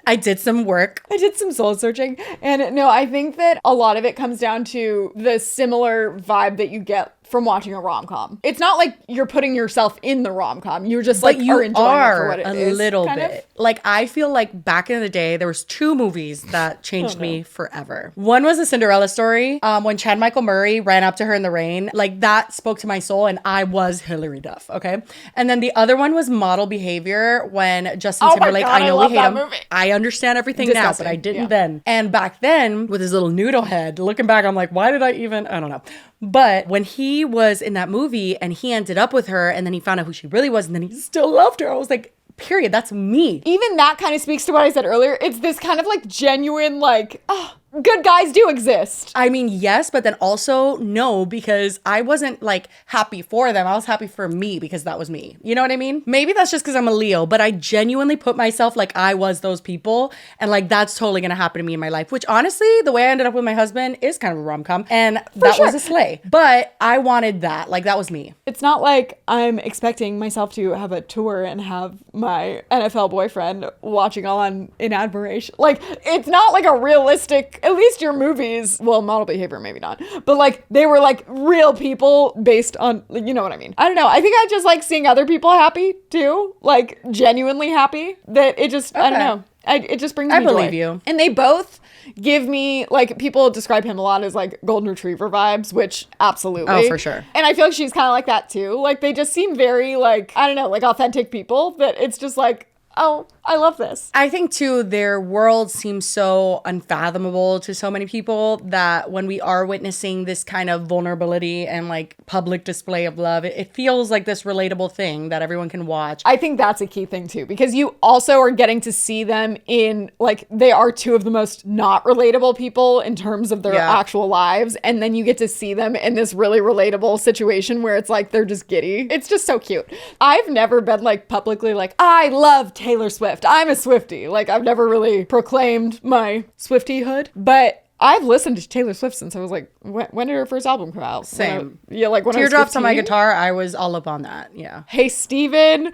I did some work. I did some soul searching. And no, I think that a lot of it comes down to the similar vibe that you get from watching a rom-com. It's not like you're putting yourself in the rom-com. You're just like, you are enjoying it for are what it a is. little kind bit. of. Like, I feel like back in the day, there was 2 movies that changed me forever. One was A Cinderella Story. When Chad Michael Murray ran up to her in the rain, like that spoke to my soul and I was Hilary Duff, okay? And then the other one was Model Behavior when Justin Timberlake, God, I know I we love hate him. that movie. I understand everything Disgusting. now, but I didn't Yeah. then. And back then, with his little noodle head, looking back, I'm like, why did I don't know. But when he was in that movie and he ended up with her and then he found out who she really was and then he still loved her, I was like, period, that's me. Even that kind of speaks to what I said earlier. It's this kind of like genuine, like, oh, good guys do exist. I mean, yes, but then also no, because I wasn't like happy for them. I was happy for me because that was me. You know what I mean? Maybe that's just because I'm a Leo, but I genuinely put myself like I was those people. And like that's totally going to happen to me in my life, which honestly, the way I ended up with my husband is kind of a rom-com. And that was a slay. But I wanted that. Like that was me. It's not like I'm expecting myself to have a tour and have my NFL boyfriend watching on in admiration. Like, it's not like a realistic, at least your movies, well, Model Behavior, maybe not, but like they were like real people based on, you know what I mean? I don't know. I think I just like seeing other people happy too, like genuinely happy, that it just, I don't know. It just brings me joy. I believe you. And they both give me, like, people describe him a lot as like golden retriever vibes, which absolutely. Oh, for sure. And I feel like she's kind of like that too. Like they just seem very like, I don't know, like authentic people that it's just like, oh, I love this. I think too, their world seems so unfathomable to so many people that when we are witnessing this kind of vulnerability and like public display of love, it feels like this relatable thing that everyone can watch. I think that's a key thing too, because you also are getting to see them in, like, they are 2 of the most not relatable people in terms of their actual lives. And then you get to see them in this really relatable situation where it's like, they're just giddy. It's just so cute. I've never been like publicly like, I love Taylor Swift. I'm a Swiftie. Like, I've never really proclaimed my Swiftie-hood, but I've listened to Taylor Swift since I was like, when did her first album come out? Same. Like when Teardrops I was 15? on My Guitar, I was all up on that. Yeah. Hey Steven,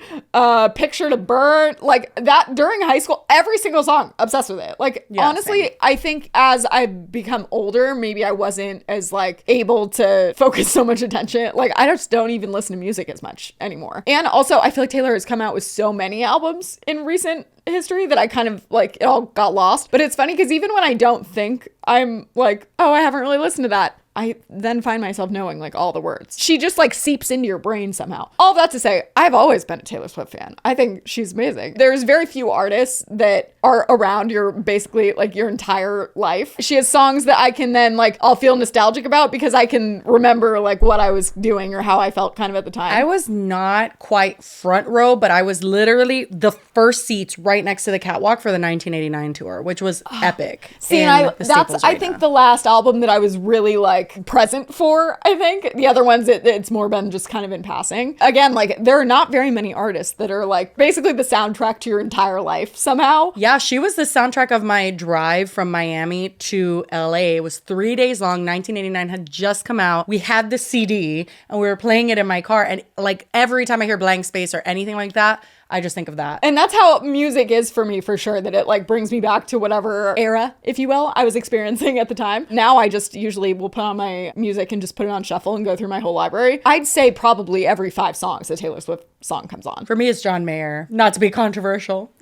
Picture to Burn, like that during high school, every single song, obsessed with it. Like, honestly, same. I think as I've become older, maybe I wasn't as like able to focus so much attention. Like, I just don't even listen to music as much anymore. And also, I feel like Taylor has come out with so many albums in recent history that I kind of like, it all got lost. But it's funny because even when I don't think I'm like, oh, I haven't really listened to that, I then find myself knowing like all the words. She just like seeps into your brain somehow. All that to say, I've always been a Taylor Swift fan. I think she's amazing. There's very few artists that are around your basically like your entire life. She has songs that I can then like, I'll feel nostalgic about because I can remember like what I was doing or how I felt kind of at the time. I was not quite front row, but I was literally the first seats right next to the catwalk for the 1989 tour, which was epic. See, in and the Staples I Arena. think the last album that I was really like present for, I think. The other ones, it's more been just kind of in passing. Again, like there are not very many artists that are like basically the soundtrack to your entire life somehow. Yeah, she was the soundtrack of my drive from Miami to LA. It was 3 days long. 1989 had just come out. We had the CD and we were playing it in my car. And like every time I hear Blank Space or anything like that, I just think of that. And that's how music is for me, for sure, that it like brings me back to whatever era, if you will, I was experiencing at the time. Now I just usually will put on my music and just put it on shuffle and go through my whole library. I'd say probably every 5 songs a Taylor Swift song comes on. For me, it's John Mayer. Not to be controversial.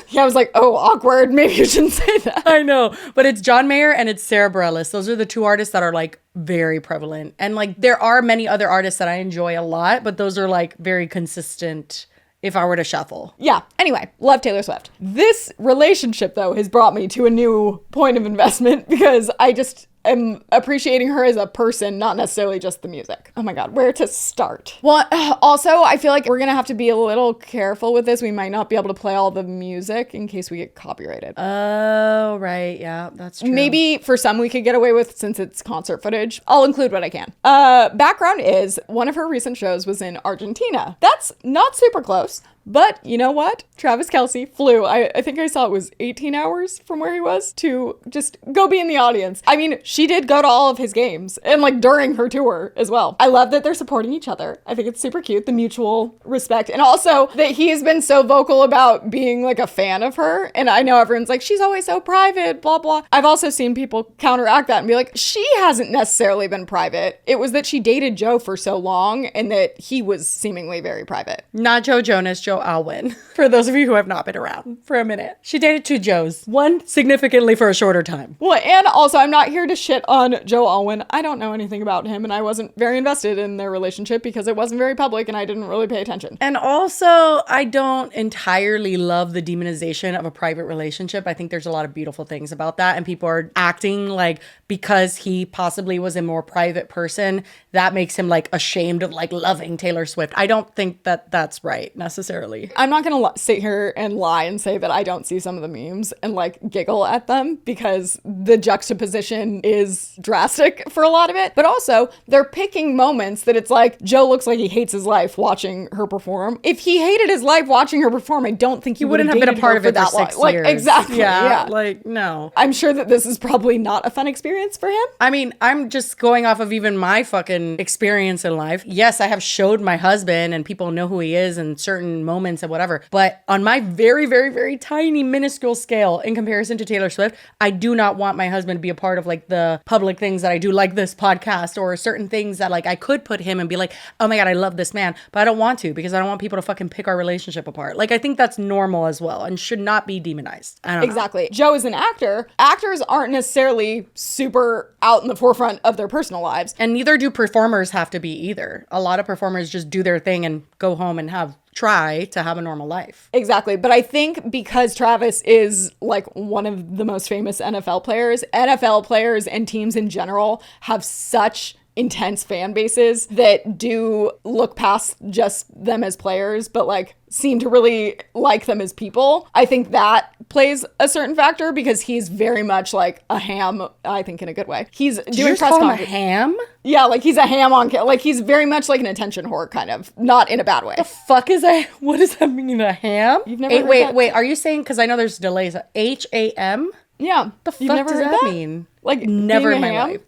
Yeah, I was like, oh, awkward. Maybe you shouldn't say that. I know, but it's John Mayer and it's Sarah Bareilles. Those are the 2 artists that are like very prevalent. And like there are many other artists that I enjoy a lot, but those are like very consistent if I were to shuffle. Yeah. Anyway, love Taylor Swift. This relationship, though, has brought me to a new point of investment because am appreciating her as a person, not necessarily just the music. Oh my God, where to start? Well, also, I feel like we're gonna have to be a little careful with this. We might not be able to play all the music in case we get copyrighted. Oh, right. Yeah, that's true. Maybe for some we could get away with since it's concert footage. I'll include what I can. Background is one of her recent shows was in Argentina. That's not super close. But you know what? Travis Kelce flew, I think I saw it was 18 hours from where he was to just go be in the audience. I mean, she did go to all of his games and like during her tour as well. I love that they're supporting each other. I think it's super cute, the mutual respect. And also that he has been so vocal about being like a fan of her. And I know everyone's like, she's always so private, blah, blah. I've also seen people counteract that and be like, she hasn't necessarily been private. It was that she dated Joe for so long and that he was seemingly very private. Not Joe Jonas, Joe Alwyn. For those of you who have not been around for a minute. She dated 2 Joes. One significantly for a shorter time. Well, and also I'm not here to shit on Joe Alwyn. I don't know anything about him and I wasn't very invested in their relationship because it wasn't very public and I didn't really pay attention. And also, I don't entirely love the demonization of a private relationship. I think there's a lot of beautiful things about that. And people are acting like because he possibly was a more private person, that makes him like ashamed of like loving Taylor Swift. I don't think that that's right necessarily. I'm not going to sit here and lie and say that I don't see some of the memes and like giggle at them because the juxtaposition is drastic for a lot of it. But also they're picking moments that it's like Joe looks like he hates his life watching her perform. If he hated his life watching her perform, I don't think he wouldn't have been a part of it for 6 years. Like, exactly. Yeah. Like, no. I'm sure that this is probably not a fun experience for him. I mean, I'm just going off of even my fucking experience in life. Yes, I have showed my husband and people know who he is in certain moments and whatever. But on my very, very, very tiny, minuscule scale in comparison to Taylor Swift, I do not want my husband to be a part of like the public things that I do, like this podcast or certain things that like I could put him and be like, oh my God, I love this man. But I don't want to because I don't want people to fucking pick our relationship apart. Like, I think that's normal as well and should not be demonized. I don't know. Exactly. Joe is an actor. Actors aren't necessarily super out in the forefront of their personal lives. And neither do performers have to be either. A lot of performers just do their thing and go home and try to have a normal life. Exactly. But I think because Travis is like one of the most famous NFL players and teams in general have such intense fan bases that do look past just them as players, but like seem to really like them as people. I think that plays a certain factor because he's very much like a ham, I think in a good way. He's doing press conferences. A ham? Yeah, like he's a ham on, like he's very much like an attention whore kind of, not in a bad way. The fuck is that? What does that mean, a ham? You've never heard that? Wait, are you saying, because I know there's delays, HAM? Yeah. The fuck does that mean? Like never in being a my ham? life.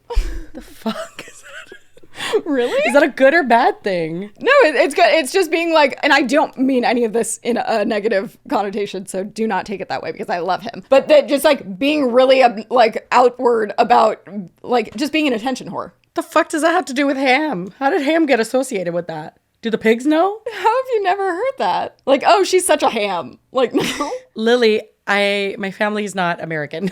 The fuck is that? Really? Is that a good or bad thing? No, it's good. It's just being like, and I don't mean any of this in a negative connotation, so do not take it that way because I love him. But that just like being really like outward about like just being an attention whore. The fuck does that have to do with ham? How did ham get associated with that? Do the pigs know? How have you never heard that? Like, oh, she's such a ham. Like, no. Lily, my family's not American.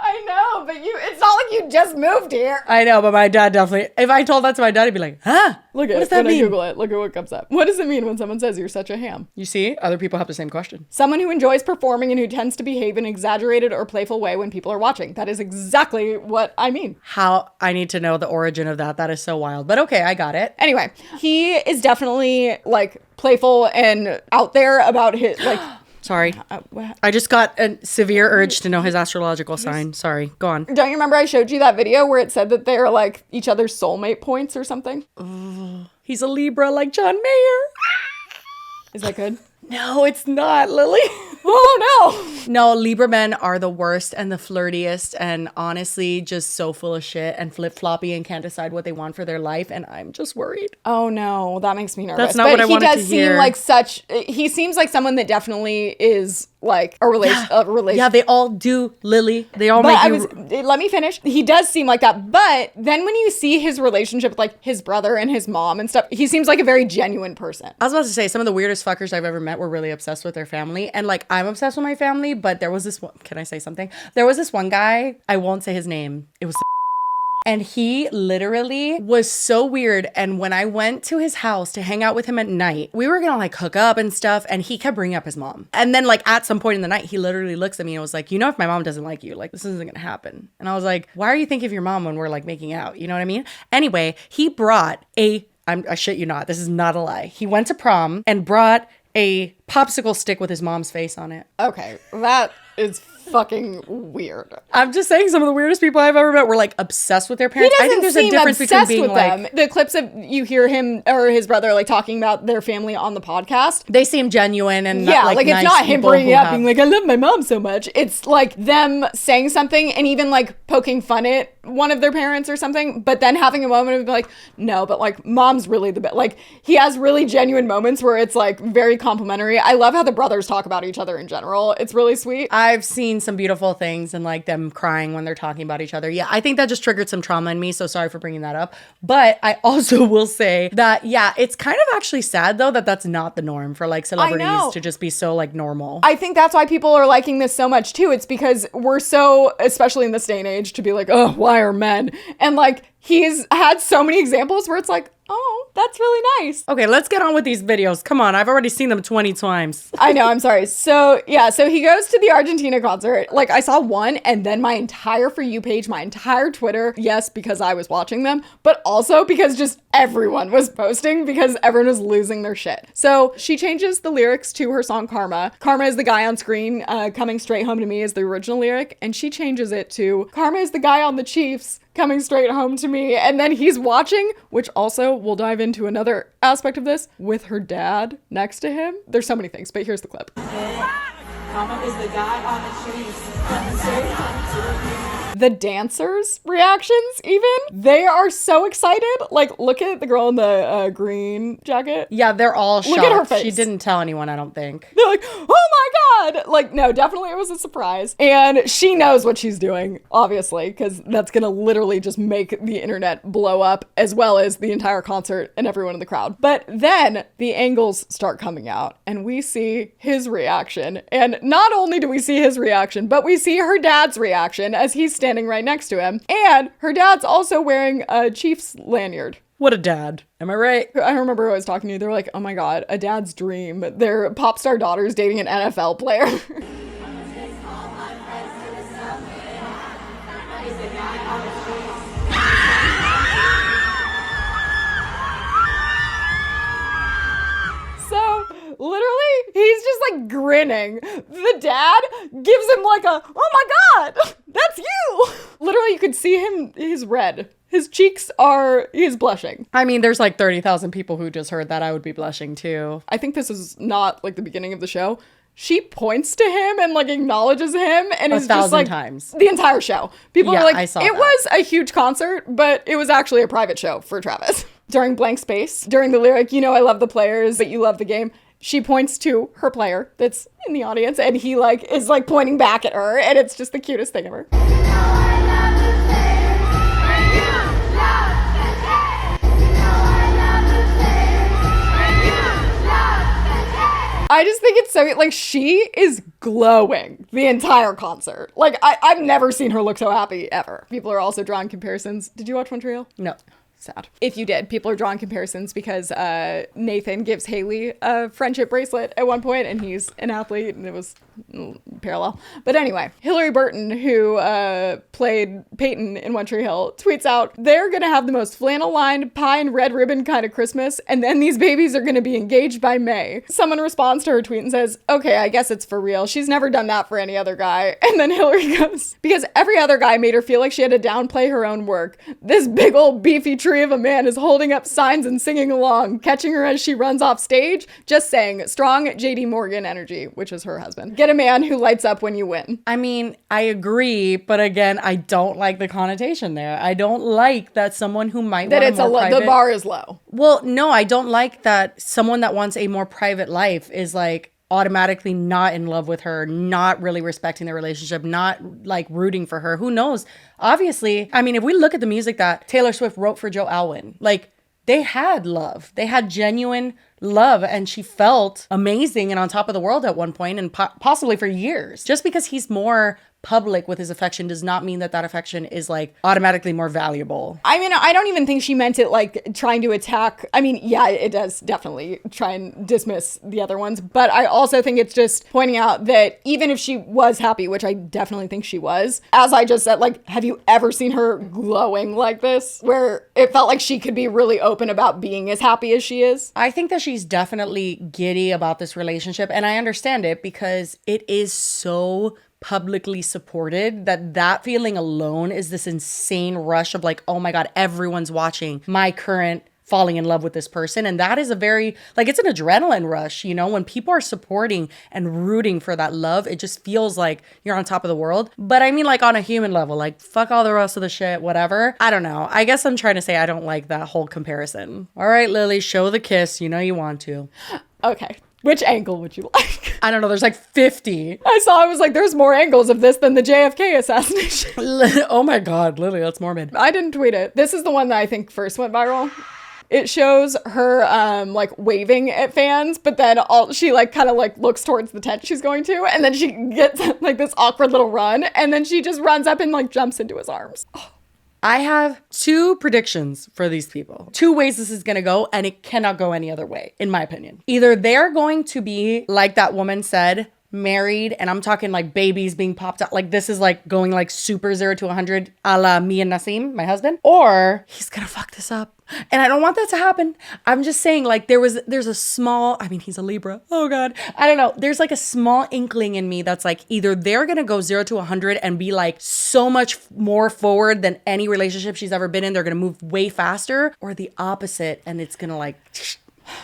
I know, but it's not like you just moved here. I know, but my dad definitely, if I told that to my dad, he'd be like, huh? Look at what it. does that When mean? I Google it, look at what comes up. What does it mean when someone says you're such a ham? You see, other people have the same question. Someone who enjoys performing and who tends to behave in an exaggerated or playful way when people are watching. That is exactly what I mean. How I need to know the origin of that. That is so wild. But okay, I got it. Anyway, he is definitely like playful and out there about his like. Sorry. I just got a severe urge to know his astrological sign. Sorry. Go on. Don't you remember I showed you that video where it said that they're like each other's soulmate points or something? He's a Libra like John Mayer. Is that good? No, it's not, Lily. Oh, no. No, Libra men are the worst and the flirtiest and honestly just so full of shit and flip-floppy and can't decide what they want for their life. And I'm just worried. Oh, no. That makes me nervous. That's not what I wanted to hear. He seems like someone that definitely is like a relation. Yeah, they all do, Lily. They all make you... Let me finish. He does seem like that. But then when you see his relationship with like his brother and his mom and stuff, he seems like a very genuine person. I was about to say, some of the weirdest fuckers I've ever met were really obsessed with their family. And like, I'm obsessed with my family, but there was this one... Can I say something? There was this one guy, I won't say his name. It was... And he literally was so weird. And when I went to his house to hang out with him at night, we were gonna like hook up and stuff. And he kept bringing up his mom. And then like at some point in the night, he literally looks at me and was like, you know, if my mom doesn't like you, like this isn't gonna happen. And I was like, why are you thinking of your mom when we're like making out? You know what I mean? Anyway, he brought I shit you not, this is not a lie. He went to prom and brought a popsicle stick with his mom's face on it. Okay, that is fucking weird. I'm just saying some of the weirdest people I've ever met were like obsessed with their parents. I think there's a difference between being like the clips of you hear him or his brother like talking about their family on the podcast. They seem genuine and yeah, like like nice it's not him people bringing who it up have- being like I love my mom so much. It's like them saying something and even like poking fun at one of their parents or something, but then having a moment of like, no, but like mom's really the best. Like he has really genuine moments where it's like very complimentary. I love how the brothers talk about each other in general. It's really sweet. I've seen some beautiful things and like them crying when they're talking about each other. Yeah, I think that just triggered some trauma in me. So sorry for bringing that up. But I also will say that, yeah, it's kind of actually sad though that that's not the norm for like celebrities to just be so like normal. I think that's why people are liking this so much too. It's because we're so, especially in this day and age, to be like, oh, why are men? And like, he's had so many examples where it's like, oh, that's really nice. Okay, let's get on with these videos. Come on, I've already seen them 20 times. I know, I'm sorry. So yeah, so he goes to the Argentina concert. Like I saw one and then my entire For You page, my entire Twitter. Yes, because I was watching them, but also because just everyone was posting because everyone was losing their shit. So she changes the lyrics to her song Karma. Karma is the guy on screen. Coming Straight Home to Me is the original lyric. And she changes it to Karma is the guy on the Chiefs coming straight home to me. And then he's watching, which also we'll dive into another aspect of this, with her dad next to him. There's so many things, but here's the clip. Mama is the guy on the trees. The dancers' reactions, even, they are so excited. Like, look at the girl in the green jacket. Yeah, they're all shocked. Look at her face. She didn't tell anyone, I don't think. They're like, oh my God. Like, no, definitely it was a surprise. And she knows what she's doing, obviously, because that's going to literally just make the internet blow up, as well as the entire concert and everyone in the crowd. But then the angles start coming out and we see his reaction. And not only do we see his reaction, but we see her dad's reaction as he's standing right next to him. And her dad's also wearing a Chiefs lanyard. What a dad. Am I right? I remember I was talking to you. They were like, oh my God, a dad's dream. Their pop star daughter's dating an NFL player. So literally, he's just like grinning. The dad gives him like a, oh my God, that's you. Literally, you could see him, he's red. His cheeks are, he's blushing. I mean, there's like 30,000 people who just heard that. I would be blushing too. I think this is not like the beginning of the show. She points to him and like acknowledges him and is just like times. The entire show. People Yeah, are like, I saw it that. was a huge concert, but it was actually a private show for Travis. During blank space, during the lyric, you know, I love the players, but you love the game. She points to her player that's in the audience and he like is like pointing back at her and it's just the cutest thing ever. I just think it's so, like, she is glowing the entire concert. Like, I've never seen her look so happy, ever. People are also drawing comparisons. Did you watch Montreal? No. Sad. If you did, people are drawing comparisons because Nathan gives Haley a friendship bracelet at one point and he's an athlete and it was parallel. But anyway, Hillary Burton, who played Peyton in One Tree Hill, tweets out, they're going to have the most flannel-lined pie and red ribbon kind of Christmas and then these babies are going to be engaged by May. Someone responds to her tweet and says, okay, I guess it's for real. She's never done that for any other guy. And then Hillary goes, because every other guy made her feel like she had to downplay her own work. This big old beefy tree of a man is holding up signs and singing along, catching her as she runs off stage, just saying strong JD Morgan energy, which is her husband. Get a man who lights up when you win. I mean, I agree, but again, I don't like the connotation there. I don't like that someone who might That want it's a more private... the bar is low. Well, no, I don't like that someone that wants a more private life is like automatically not in love with her, not really respecting their relationship, not like rooting for her. Who knows? Obviously, I mean, if we look at the music that Taylor Swift wrote for Joe Alwyn, like they had love. They had genuine love and she felt amazing and on top of the world at one point and possibly for years. Just because he's more public with his affection does not mean that that affection is like automatically more valuable. I mean, I don't even think she meant it like trying to attack. I mean, yeah, it does definitely try and dismiss the other ones. But I also think it's just pointing out that even if she was happy, which I definitely think she was, as I just said, like, have you ever seen her glowing like this? Where it felt like she could be really open about being as happy as she is. I think that she's definitely giddy about this relationship. And I understand it because it is so publicly supported that feeling alone is this insane rush of like, oh my God, everyone's watching my current falling in love with this person. And that is a very, like, it's an adrenaline rush, you know, when people are supporting and rooting for that love, it just feels like you're on top of the world. But I mean, like on a human level, like fuck all the rest of the shit, whatever. I don't know. I guess I'm trying to say I don't like that whole comparison. All right, Lily, show the kiss. You know you want to. Okay. Which angle would you like? I don't know. There's like 50. I was like, there's more angles of this than the JFK assassination. Oh my God, Lily, that's morbid. I didn't tweet it. This is the one that I think first went viral. It shows her like waving at fans, but then she like kind of like looks towards the tent she's going to, and then she gets like this awkward little run, and then she just runs up and like jumps into his arms. Oh. I have 2 predictions for these people. 2 ways this is going to go, and it cannot go any other way, in my opinion. Either they're going to be, like that woman said, married, and I'm talking like babies being popped out. Like this is like going like super 0 to 100 a la me and Nassim, my husband. Or he's going to fuck this up. And I don't want that to happen. I'm just saying like there's a small, I mean, he's a Libra. Oh God. I don't know. There's like a small inkling in me that's like either they're going to go 0 to 100 and be like so much more forward than any relationship she's ever been in. They're going to move way faster, or the opposite. And it's going to like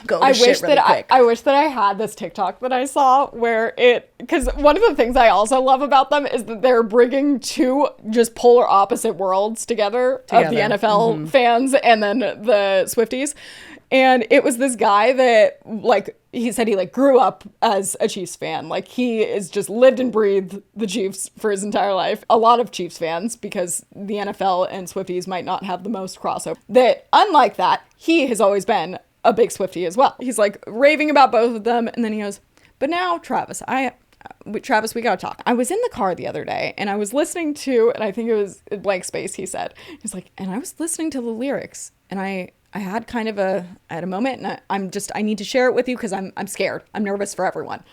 go to shit really quick. I wish that I had this TikTok that I saw where because one of the things I also love about them is that they're bringing 2 just polar opposite worlds together. Of the NFL fans and then the Swifties. And it was this guy that like, he said he like grew up as a Chiefs fan. Like he is just lived and breathed the Chiefs for his entire life. A lot of Chiefs fans, because the NFL and Swifties might not have the most crossover. That unlike that, he has always been a big Swiftie as well. He's like raving about both of them. And then he goes, but now Travis, we gotta talk. I was in the car the other day and I was listening to, and I think it was Blank Space, he said. He's like, and I was listening to the lyrics and I had kind of a moment, and I need to share it with you because I'm scared. I'm nervous for everyone.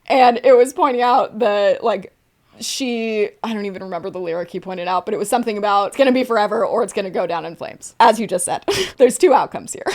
And it was pointing out the like, I don't even remember the lyric he pointed out, but it was something about it's gonna be forever or it's gonna go down in flames. As you just said, there's 2 outcomes here.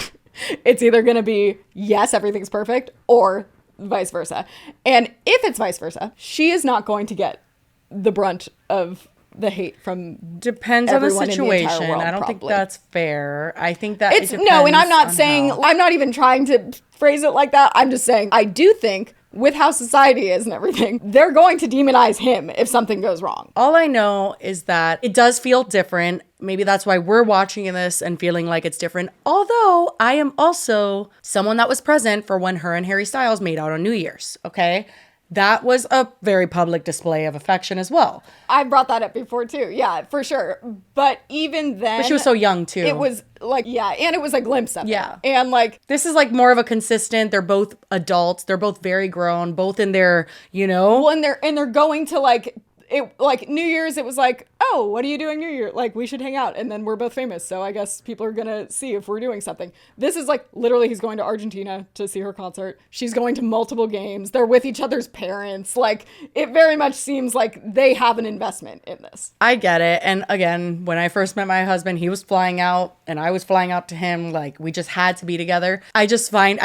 It's either going to be, yes, everything's perfect, or vice versa. And if it's vice versa, she is not going to get the brunt of the hate from depends on the situation. I don't think that's fair. I think that it's no, and I'm not saying, I'm not even trying to phrase it like that. I'm just saying, I do think with how society is and everything, they're going to demonize him if something goes wrong. All I know is that it does feel different. Maybe that's why we're watching this and feeling like it's different. Although I am also someone that was present for when her and Harry Styles made out on New Year's, okay? That was a very public display of affection as well. I brought that up before too. Yeah, for sure. But even then... But she was so young too. It was like, yeah, and it was a glimpse of it. Yeah. And like... This is like more of a consistent, they're both adults, they're both very grown, both in their, you know... Well, and they're going to like... It like New Year's, it was like, oh, what are you doing New Year? Like, we should hang out. And then we're both famous. So I guess people are going to see if we're doing something. This is like literally he's going to Argentina to see her concert. She's going to multiple games. They're with each other's parents. Like, it very much seems like they have an investment in this. I get it. And again, when I first met my husband, he was flying out and I was flying out to him. Like, we just had to be together. I do find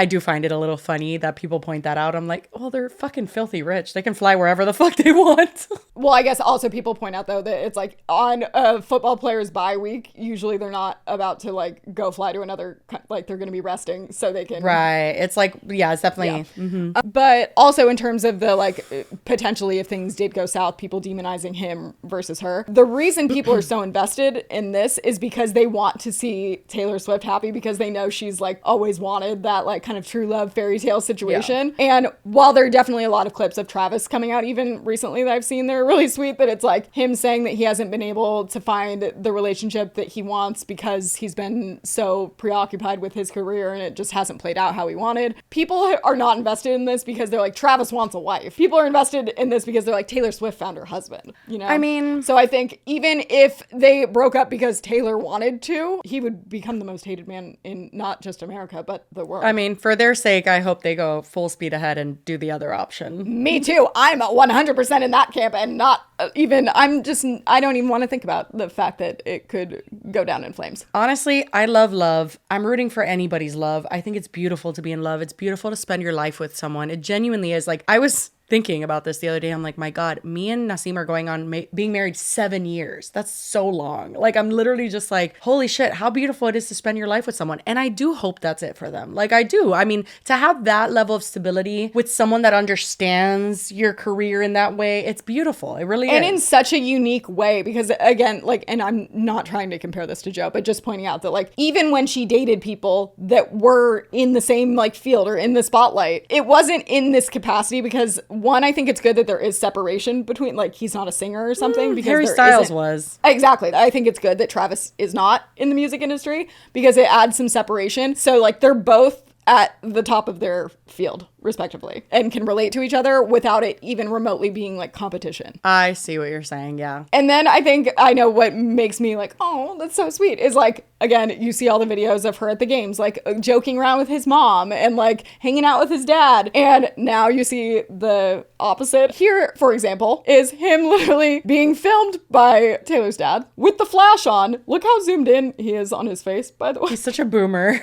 it a little funny that people point that out. I'm like, well, they're fucking filthy rich. They can fly wherever the fuck they want. Well, I guess also people point out though that it's like on a football player's bye week, usually they're not about to like go fly to another, like they're going to be resting so they can. Right. It's like, yeah, it's definitely. Yeah. Mm-hmm. But also in terms of the like potentially if things did go south, people demonizing him versus her. The reason people are so invested in this is because they want to see Taylor Swift happy because they know she's like always wanted that like kind of true love fairy tale situation. Yeah. And while there are definitely a lot of clips of Travis coming out even recently that I've seen, they're really really sweet that it's like him saying that he hasn't been able to find the relationship that he wants because he's been so preoccupied with his career and it just hasn't played out how he wanted. People are not invested in this because they're like, Travis wants a wife. People are invested in this because they're like, Taylor Swift found her husband, you know? I mean, so I think even if they broke up because Taylor wanted to, he would become the most hated man in not just America, but the world. I mean, for their sake, I hope they go full speed ahead and do the other option. Me too. I'm 100% in that camp and not even, I don't even want to think about the fact that it could go down in flames. Honestly, I love love. I'm rooting for anybody's love. I think it's beautiful to be in love. It's beautiful to spend your life with someone. It genuinely is. Like, I was thinking about this the other day. I'm like, my God, me and Nasim are going on being married 7 years. That's so long. Like, I'm literally just like, holy shit, how beautiful it is to spend your life with someone. And I do hope that's it for them. Like, I do. I mean, to have that level of stability with someone that understands your career in that way, it's beautiful. It really is. And in such a unique way, because again, like, and I'm not trying to compare this to Joe, but just pointing out that like, even when she dated people that were in the same like field or in the spotlight, it wasn't in this capacity because one, I think it's good that there is separation between, like, he's not a singer or something. Because Harry there Styles isn't. was. Exactly. I think it's good that Travis is not in the music industry because it adds some separation. So, like, they're both at the top of their field, respectively, and can relate to each other without it even remotely being, like, competition. I see what you're saying, yeah. And then I think I know what makes me like, oh, that's so sweet, is like, again, you see all the videos of her at the games, like joking around with his mom and like hanging out with his dad. And now you see the opposite. Here, for example, is him literally being filmed by Taylor's dad with the flash on. Look how zoomed in he is on his face, by the way. He's such a boomer.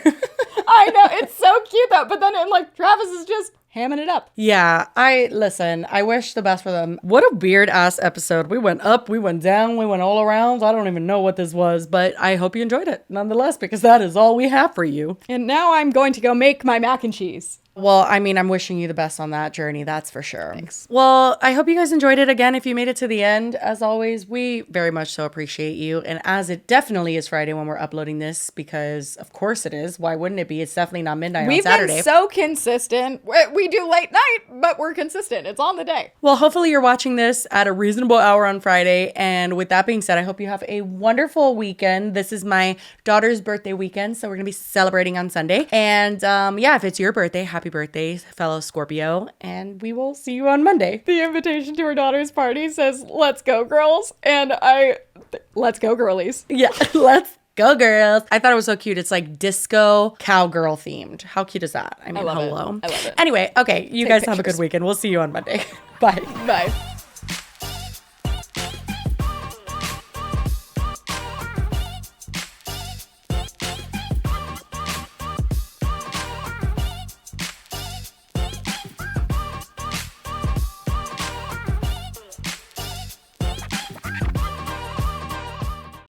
I know, it's so cute though. But then like Travis is just hamming it up. Yeah, I wish the best for them. What a weird ass episode. We went up, we went down, we went all around. I don't even know what this was, but I hope you enjoyed it nonetheless, because that is all we have for you. And now I'm going to go make my mac and cheese. Well, I mean, I'm wishing you the best on that journey, that's for sure. Thanks. Well, I hope you guys enjoyed it. Again, if you made it to the end, as always, we very much so appreciate you. And as it definitely is Friday when we're uploading this, because of course it is. Why wouldn't it be? It's definitely not midnight on Saturday. We've been so consistent. We do late night, but we're consistent. It's on the day. Well, hopefully you're watching this at a reasonable hour on Friday. And with that being said, I hope you have a wonderful weekend. This is my daughter's birthday weekend, so we're going to be celebrating on Sunday. And yeah, if it's your birthday, happy birthday, fellow Scorpio, and we will see you on Monday. The invitation to her daughter's party says, "Let's go, girls," and let's go, girlies. Yeah, let's go, girls. I thought it was so cute. It's like disco cowgirl themed. How cute is that? I mean, I love hello. it. I love it. Anyway, okay, you Take guys have a pictures. good weekend. We'll see you on Monday. Bye. Bye.